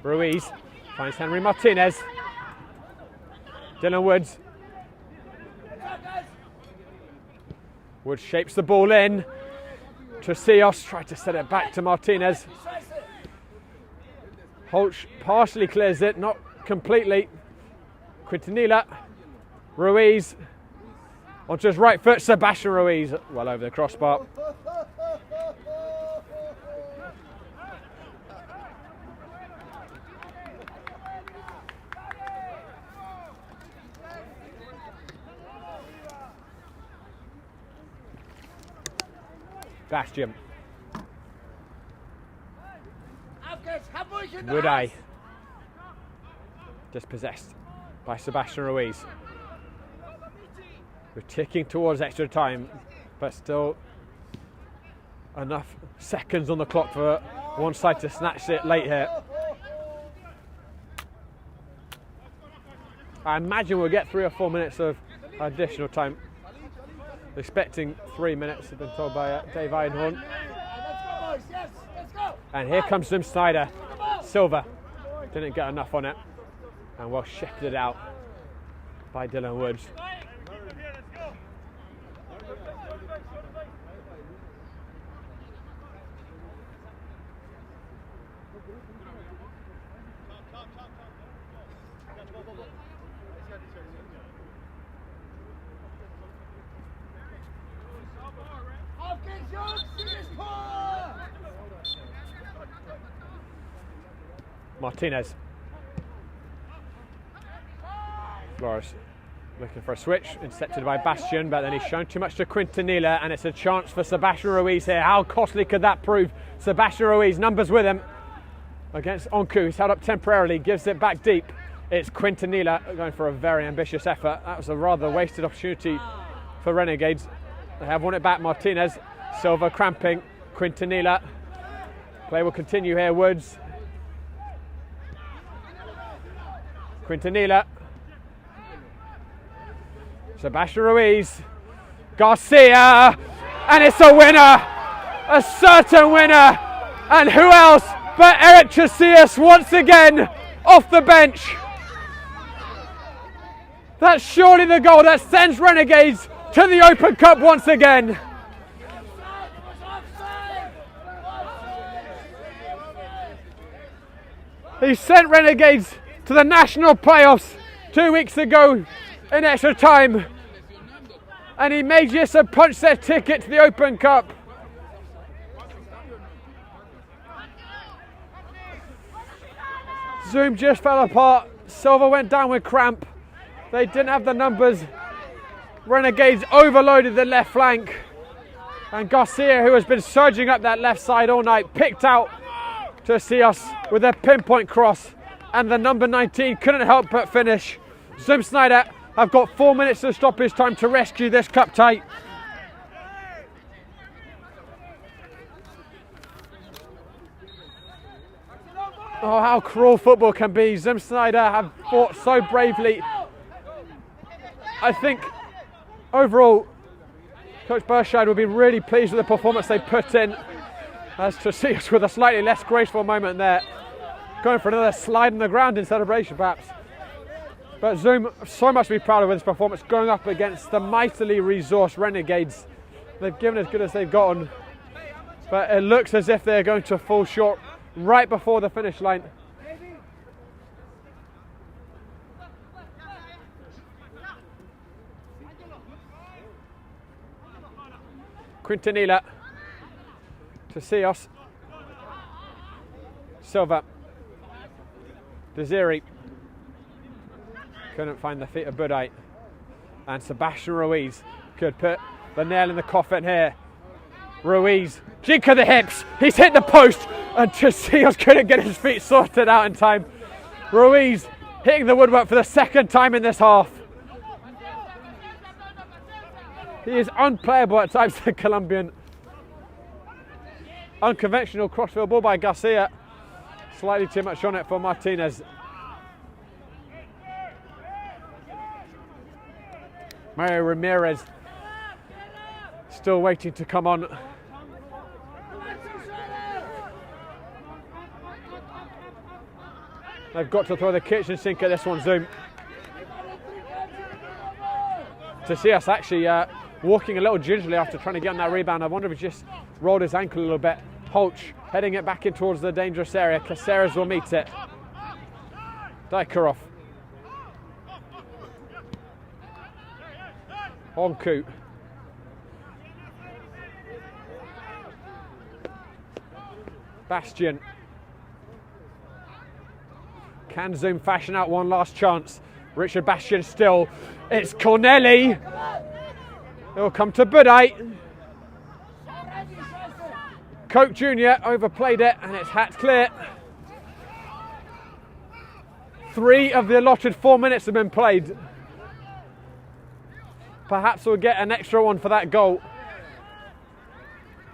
Ruiz finds Henry Martinez. Dylan Woods. Woods shapes the ball in. Trecios tried to set it back to Martinez. Holch partially clears it, not completely. Quintanilla. Ruiz. Onto his right foot, Sebastian Ruiz. Well over the crossbar. Bastion. Woodeye. Dispossessed by Sebastian Ruiz. We're ticking towards extra time, but still enough seconds on the clock for one side to snatch it late here. I imagine we'll get 3 or 4 minutes of additional time. Expecting 3 minutes, have been told by Dave Einhorn. And here comes Schneider. Silva didn't get enough on it, and well shifted out by Dylan Woods. Martinez. Flores looking for a switch, intercepted by Bastion, but then he's shown too much to Quintanilla, and it's a chance for Sebastian Ruiz here. How costly could that prove? Sebastian Ruiz, numbers with him against Onku. He's held up temporarily, gives it back deep. It's Quintanilla going for a very ambitious effort. That was a rather wasted opportunity for Renegades. They have won it back. Martinez, Silva cramping, Quintanilla. Play will continue here. Woods. Quintanilla. Sebastian Ruiz. Garcia. And it's a winner. A certain winner. And who else but Eric Trecios once again off the bench. That's surely the goal that sends Renegades to the Open Cup once again. He sent Renegades to the national playoffs 2 weeks ago in extra time, and he made Yissa punch their ticket to the Open Cup. Zoom just fell apart. Silva went down with cramp. They didn't have the numbers. Renegades overloaded the left flank, and Garcia, who has been surging up that left side all night, picked out to see us with a pinpoint cross, and the number 19 couldn't help but finish. Zoom Schneider have got 4 minutes to stop his time to rescue this cup tie. Oh, how cruel football can be. Zoom Schneider have fought so bravely. I think overall Coach Burscheid will be really pleased with the performance they put in, as to see us with a slightly less graceful moment there, going for another slide on the ground in celebration perhaps. But Zoom, so much to be proud of with this performance, going up against the mightily resourced Renegades. They've given as good as they've gotten, but it looks as if they're going to fall short right before the finish line. Quintanilla to Cios. Silva. Desiri. Couldn't find the feet of Budite. And Sebastian Ruiz could put the nail in the coffin here. Ruiz, jink of the hips. He's hit the post, and Trecios couldn't get his feet sorted out in time. Ruiz hitting the woodwork for the second time in this half. He is unplayable at times, the Colombian. Unconventional crossfield ball by Garcia. Slightly too much on it for Martinez. Mario Ramirez still waiting to come on. They've got to throw the kitchen sink at this one, Zoom. To see us actually walking a little gingerly after trying to get on that rebound. I wonder if he just rolled his ankle a little bit. Holch heading it back in towards the dangerous area. Caceres will meet it. Daikarov. Onku. Bastian. Can Zoom fashion out one last chance? Richard Bastian still. It's Corneli. It will come to Budai. Koch Jr. overplayed it and it's hat clear. 3 of the allotted 4 minutes have been played. Perhaps we'll get an extra one for that goal.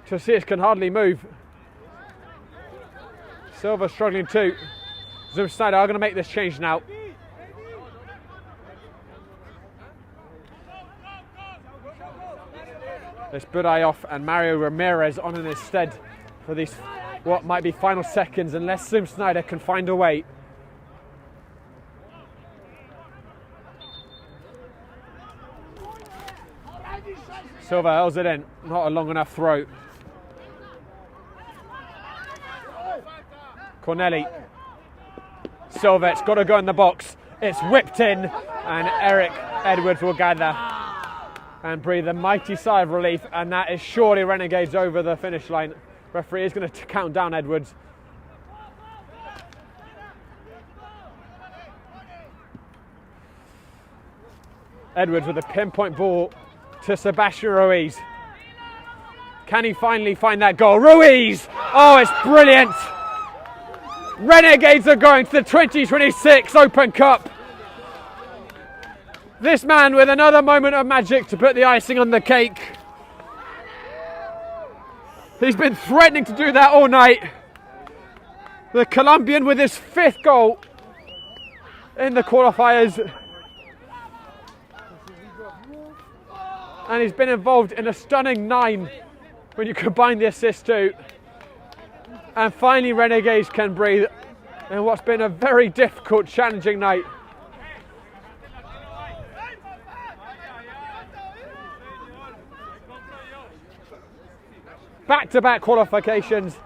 Tosias can hardly move. Silva struggling too. Zoom Schneider are going to make this change now. It's Budai off and Mario Ramirez on in his stead for these what might be final seconds unless Zoom Schneider can find a way. Silva hurls it in, not a long enough throw. Corneli. Silva, it's got to go in the box. It's whipped in and Eric Edwards will gather and breathe a mighty sigh of relief, and that is surely Renegades over the finish line. Referee is going to count down Edwards. Edwards with a pinpoint ball to Sebastian Ruiz. Can he finally find that goal? Ruiz! Oh, it's brilliant! Renegades are going to the 2026 Open Cup. This man with another moment of magic to put the icing on the cake. He's been threatening to do that all night. The Colombian with his 5th goal in the qualifiers. And he's been involved in a stunning 9 when you combine the assist too. And finally Renegades can breathe in what's been a very difficult, challenging night. Back-to-back qualifications.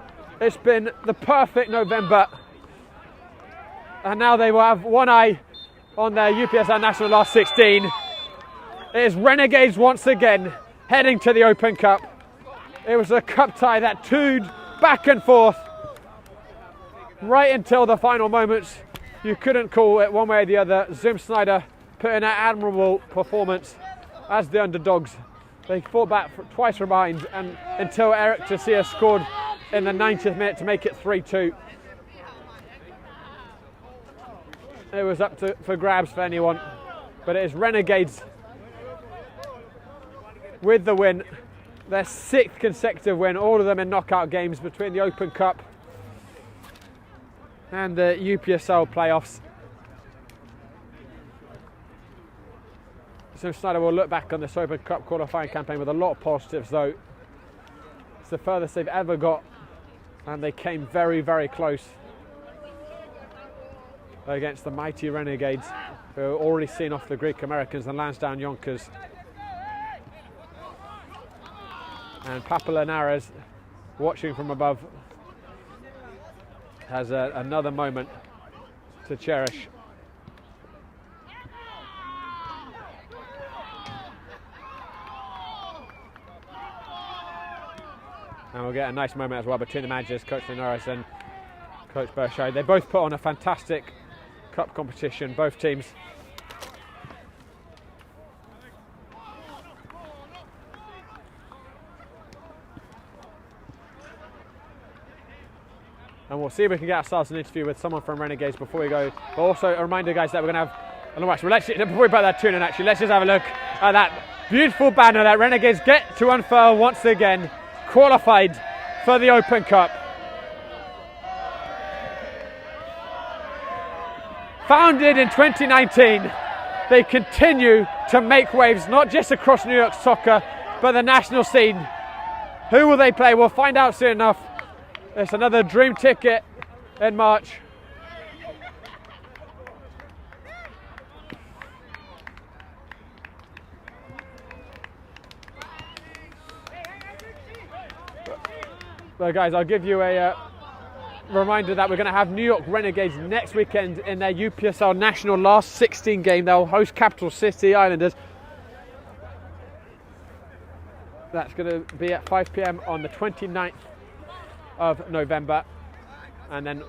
It's been the perfect November. And now they will have one eye on their UPSR National last 16. It is Renegades once again heading to the Open Cup. It was a cup tie that tooed back and forth right until the final moments. You couldn't call it one way or the other. Zoom Schneider put in an admirable performance as the underdogs. They fought back twice from behind and until Eric Tosias scored in the 90th minute to make it 3-2. It was up for grabs for anyone, but it is Renegades with the win. Their 6th consecutive win, all of them in knockout games between the Open Cup and the UPSL playoffs. So Schneider will look back on this Open Cup qualifying campaign with a lot of positives though. It's the furthest they've ever got and they came very, very close against the mighty Renegades, who are already seen off the Greek Americans and Lansdowne Yonkers. And Papa Linares, watching from above, has another moment to cherish. And we'll get a nice moment as well between the managers, Coach Linares and Coach Bershai. They both put on a fantastic cup competition, both teams. And we'll see if we can get ourselves an interview with someone from Renegades before we go. But also a reminder, guys, that we're going to have a watch. Well, before we put that tune in, actually, let's just have a look at that beautiful banner that Renegades get to unfurl once again. Qualified for the Open Cup. Founded in 2019, they continue to make waves, not just across New York soccer, but the national scene. Who will they play? We'll find out soon enough. It's another dream ticket in March. Well, guys, I'll give you a reminder that we're going to have New York Renegades next weekend in their UPSL National Last 16 game. They'll host Capital City Islanders. That's going to be at 5 p.m. on the 29th of November. And then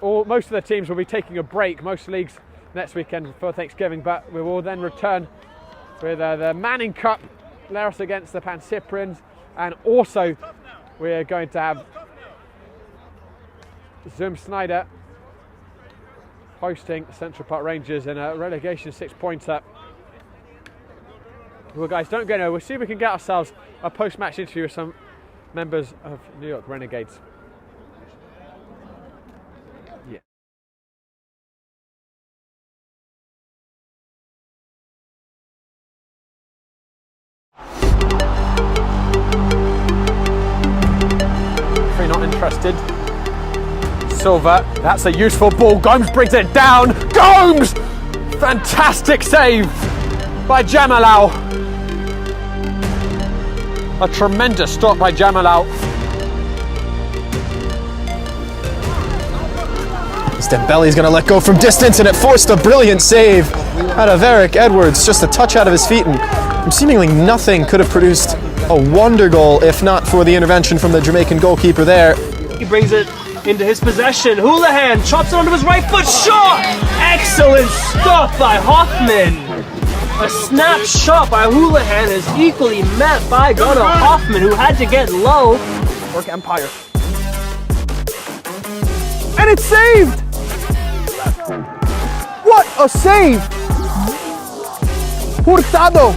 most of the teams will be taking a break, most leagues next weekend for Thanksgiving, but we will then return with the Manning Cup, Laos against the Pan Cyprians, and also we're going to have Schneider hosting Central Park Rangers in a relegation 6-pointer. Well, guys, don't go nowhere. We'll see if we can get ourselves a post-match interview with some members of New York Renegades. Yeah. If you're not interested, Silva, that's a useful ball. Gomes brings it down. Gomes! Fantastic save by Jamalau. A tremendous stop by Jamalau. Dembele's going to let go from distance, and it forced a brilliant save out of Eric Edwards. Just a touch out of his feet, and from seemingly nothing could have produced a wonder goal if not for the intervention from the Jamaican goalkeeper there. He brings it into his possession. Houlihan chops it onto his right foot. Shot! Excellent stop by Hoffman. A snap shot by Houlihan is equally met by Gunnar Hoffman, who had to get low. Work Empire. And it's saved! What a save! Hurtado,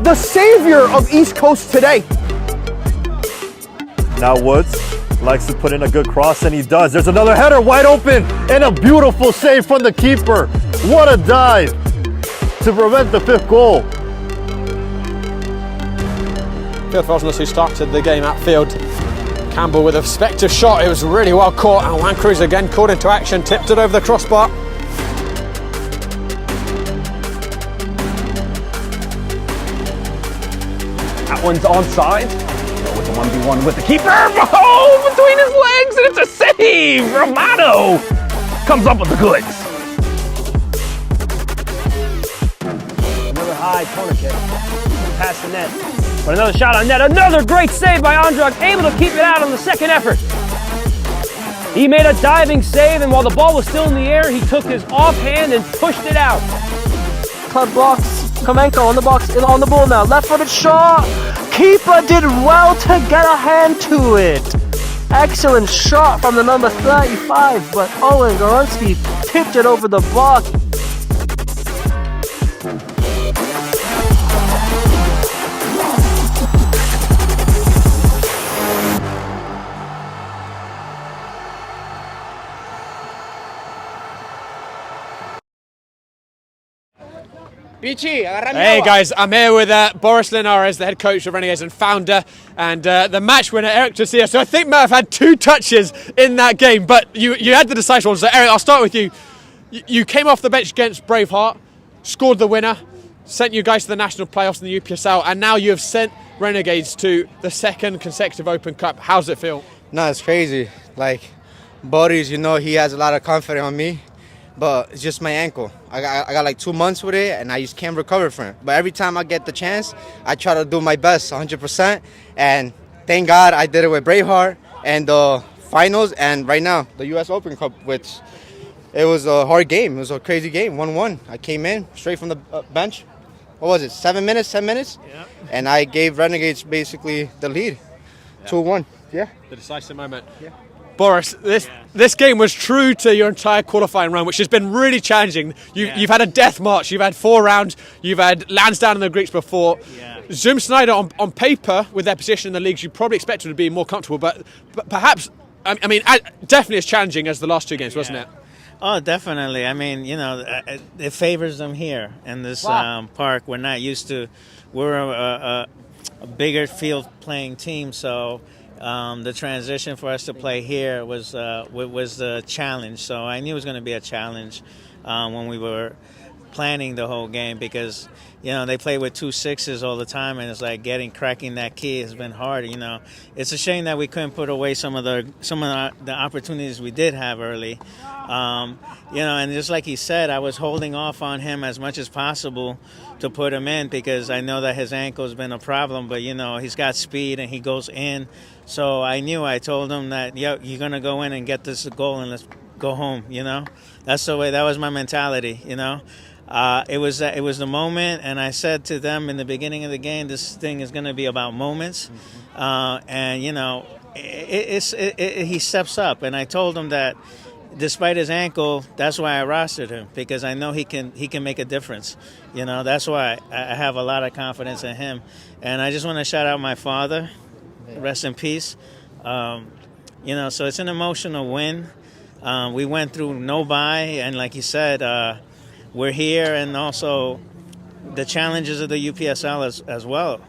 the savior of East Coast today. Now Woods likes to put in a good cross, and he does. There's another header wide open, and a beautiful save from the keeper. What a dive to prevent the 5th goal. Field Fosness, who started the game at field. Campbell with a spectre shot. It was really well caught, and Juan Cruz again caught into action, tipped it over the crossbar. That one's onside. With a 1v1 with the keeper. Oh, between his legs, and it's a save! Romano comes up with the goods. Another high corner kick. Past the net. But another shot on net. Another great save by Andrag, able to keep it out on the second effort. He made a diving save, and while the ball was still in the air, he took his offhand and pushed it out. Club blocks. Kamenko on the box, on the ball now. Left-footed shot. Keeper did well to get a hand to it. Excellent shot from the number 35, but Owen Goronsky tipped it over the bar. Hey guys, I'm here with Boris Linares, the head coach of Renegades and founder, and the match winner Eric Tracia. So I think Matt have had 2 touches in that game, but you had the decisive one. So Eric, I'll start with you. You came off the bench against Braveheart, scored the winner, sent you guys to the national playoffs in the UPSL, and now you have sent Renegades to the 2nd consecutive Open Cup. How's it feel? No, it's crazy. Like, Boris, you know, he has a lot of confidence on me. But it's just my ankle. I got like 2 months with it, and I just can't recover from it. But every time I get the chance, I try to do my best, 100%. And thank God I did it with Braveheart and the finals, and right now the U.S. Open Cup, which it was a hard game. It was a crazy game, 1-1. I came in straight from the bench. What was it, 7 minutes, 10 minutes? Yeah. And I gave Renegades basically the lead, 2-1. Yeah. The decisive moment. Yeah. Boris, this game was true to your entire qualifying run, which has been really challenging. You've had a death march. You've had 4 rounds. You've had Lansdowne and the Greeks before. Yeah. Zoom Schneider on paper with their position in the leagues, you probably expect them to be more comfortable, but perhaps, I mean, definitely as challenging as the last 2 games, wasn't it? Oh, definitely. I mean, it favors them here in this park. We're not used to. We're a bigger field playing team, so the transition for us to play here was the challenge. So I knew it was going to be a challenge when we were planning the whole game, because they play with 2 6s all the time, and it's like cracking that key has been hard. It's a shame that we couldn't put away some of the opportunities we did have early. And just like he said, I was holding off on him as much as possible to put him in, because I know that his ankle's been a problem, but he's got speed and he goes in. So I told him that, you're going to go in and get this goal and let's go home. That's the way, that was my mentality. It was the moment, and I said to them in the beginning of the game, this thing is going to be about moments. And he steps up, and I told him that despite his ankle, that's why I rostered him, because I know he can make a difference. That's why I have a lot of confidence in him. And I just want to shout out my father, rest in peace. So it's an emotional win. We went through no bye, and like you said, we're here, and also the challenges of the UPSL as well.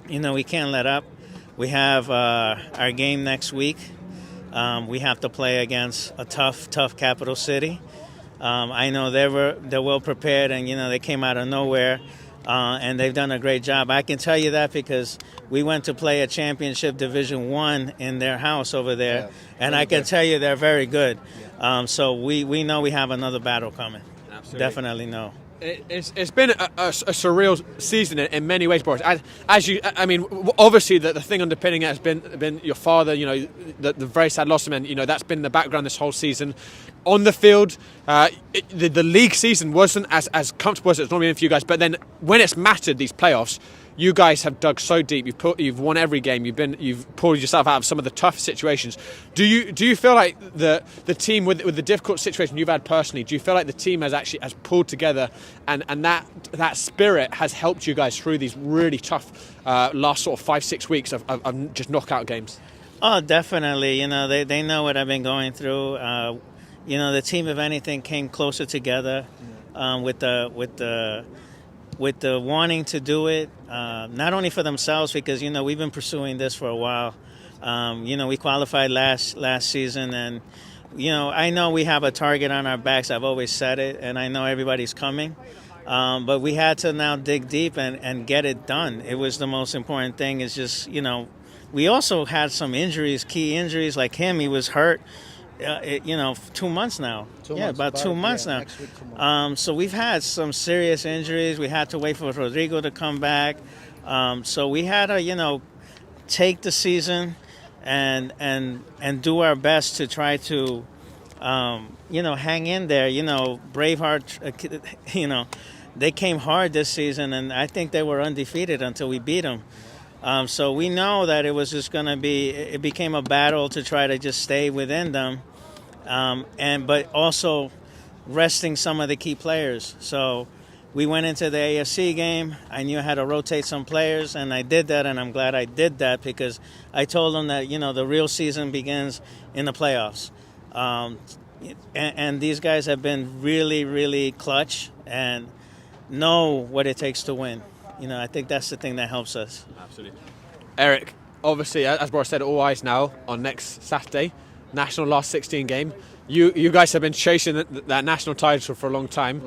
We can't let up. We have our game next week. We have to play against a tough capital city. I know they're well prepared, and they came out of nowhere, and they've done a great job. I can tell you that because we went to play a championship Division 1 in their house over there, and I can tell you they're very good. So we know we have another battle coming. Absolutely. Definitely know. It's been a surreal season in many ways, Boris. Obviously the thing underpinning it has been your father. The very sad loss of him. That's been in the background this whole season. On the field, the league season wasn't as comfortable as it's normally been for you guys. But then when it's mattered, these playoffs, you guys have dug so deep. You've won every game. You've pulled yourself out of some of the tough situations. Do you feel like the team with the difficult situation you've had personally? Do you feel like the team has pulled together, and that spirit has helped you guys through these really tough last sort of 5-6 weeks of just knockout games? Oh, definitely. They know what I've been going through. The team, if anything, came closer together with the wanting to do it, not only for themselves, because we've been pursuing this for a while. We qualified last season, and I know we have a target on our backs. I've always said it, and I know everybody's coming, but we had to now dig deep and get it done. It was the most important thing. Is just we also had some injuries, key injuries, like him. He was hurt. 2 months now. 2 months. About 2 months now. Next week, 2 months. So we've had some serious injuries. We had to wait for Rodrigo to come back. So we had to, take the season and do our best to try to, hang in there. Braveheart, they came hard this season, and I think they were undefeated until we beat them. So we know that it was just going to it became a battle to try to just stay within them, but also resting some of the key players. So we went into the AFC game. I knew I had to rotate some players, and I did that, and I'm glad I did that, because I told them that, the real season begins in the playoffs. And these guys have been really, really clutch and know what it takes to win. I think that's the thing that helps us. Absolutely. Eric, obviously, as Boris said, all eyes now on next Saturday, national last 16 game. You guys have been chasing that national title for a long time.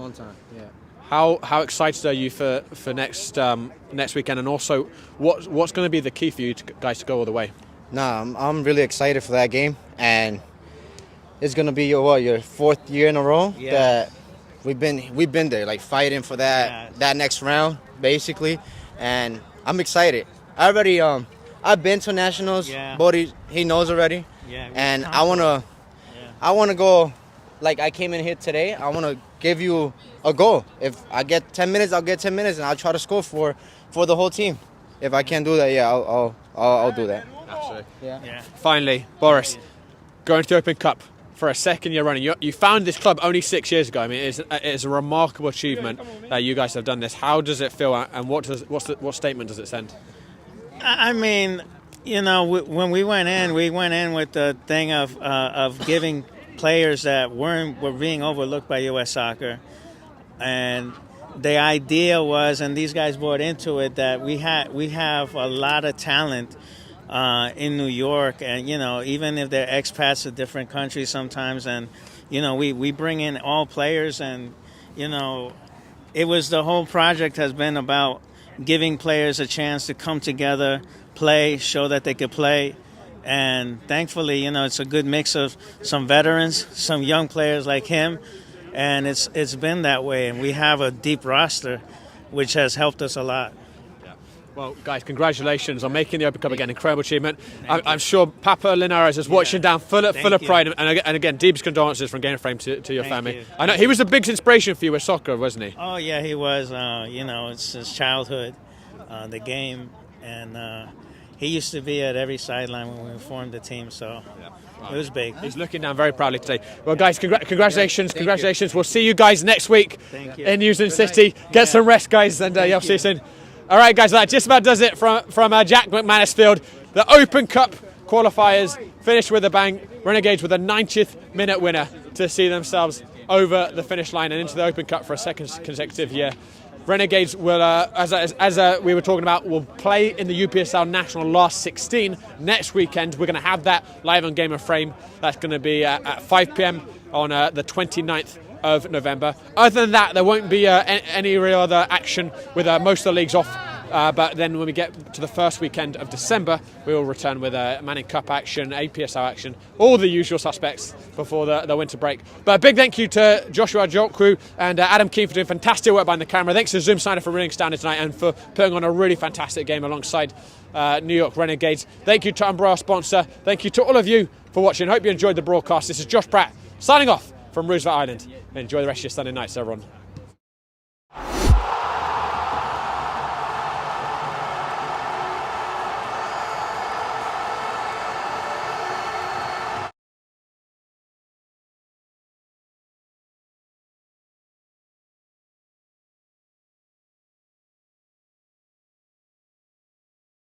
Yeah. How excited are you for next weekend, and also what's going to be the key for you guys to go all the way? I'm really excited for that game, and it's going to be your 4th year in a row that we've been there, like fighting for that next round, basically, and I'm excited. I already I've been to nationals. Bodhi, he knows already. And I wanna go. Like, I came in here today. I wanna give you a goal. If I get 10 minutes, I'll get 10 minutes, and I'll try to score for the whole team. If I can't do that, I'll do that. Absolutely. Yeah. Finally, Boris, going to the Open Cup. for a second year running. You found this club only 6 years ago. I mean, it is a remarkable achievement that you guys have done this. How does it feel, and what statement does it send? I mean, you know, when we went in with the thing of giving players that were being overlooked by U.S. Soccer, and the idea was, and these guys bought into it, that we have a lot of talent in New York, and you know, even if they're expats of different countries sometimes, and you know, we bring in all players, and you know, it was, the whole project has been about giving players a chance to come together, play, show that they could play. And thankfully, you know, it's a good mix of some veterans, some young players like him, and it's been that way. And we have a deep roster, which has helped us a lot. Well, guys, congratulations on making the Open Cup again. Incredible achievement. I'm sure Papa Linares is watching down full of pride. And again, deepest condolences from Game Frame to your family. I know he was a big inspiration for you with soccer, wasn't he? Oh, yeah, he was. You know, it's his childhood, the game. And he used to be at every sideline when we formed the team, so it was big. He's looking down very proudly today. Well, guys, congratulations. We'll see you guys next week in New Zealand City. Get some rest, guys, and I'll see you soon. All right, guys, that just about does it from Jack McManus Field. The Open Cup qualifiers finished with a bang. Renegades with a 90th minute winner to see themselves over the finish line and into the Open Cup for a second consecutive year. Renegades will, as we were talking about, will play in the UPSL National Last 16 next weekend. We're going to have that live on Game of Frame. That's going to be at 5 p.m. on the 29th of November. Other than that, there won't be any real other action with most of the leagues off. But then when we get to the first weekend of December, we will return with Manning Cup action, APSL action, all the usual suspects before the winter break. But a big thank you to Joshua Jokru and Adam Keane for doing fantastic work behind the camera. Thanks to Zoom Schneider for running standard tonight and for putting on a really fantastic game alongside New York Renegades. Thank you to Umbrella sponsor. Thank you to all of you for watching. Hope you enjoyed the broadcast. This is Josh Pratt signing off from Roosevelt Island. Enjoy the rest of your Sunday nights, everyone.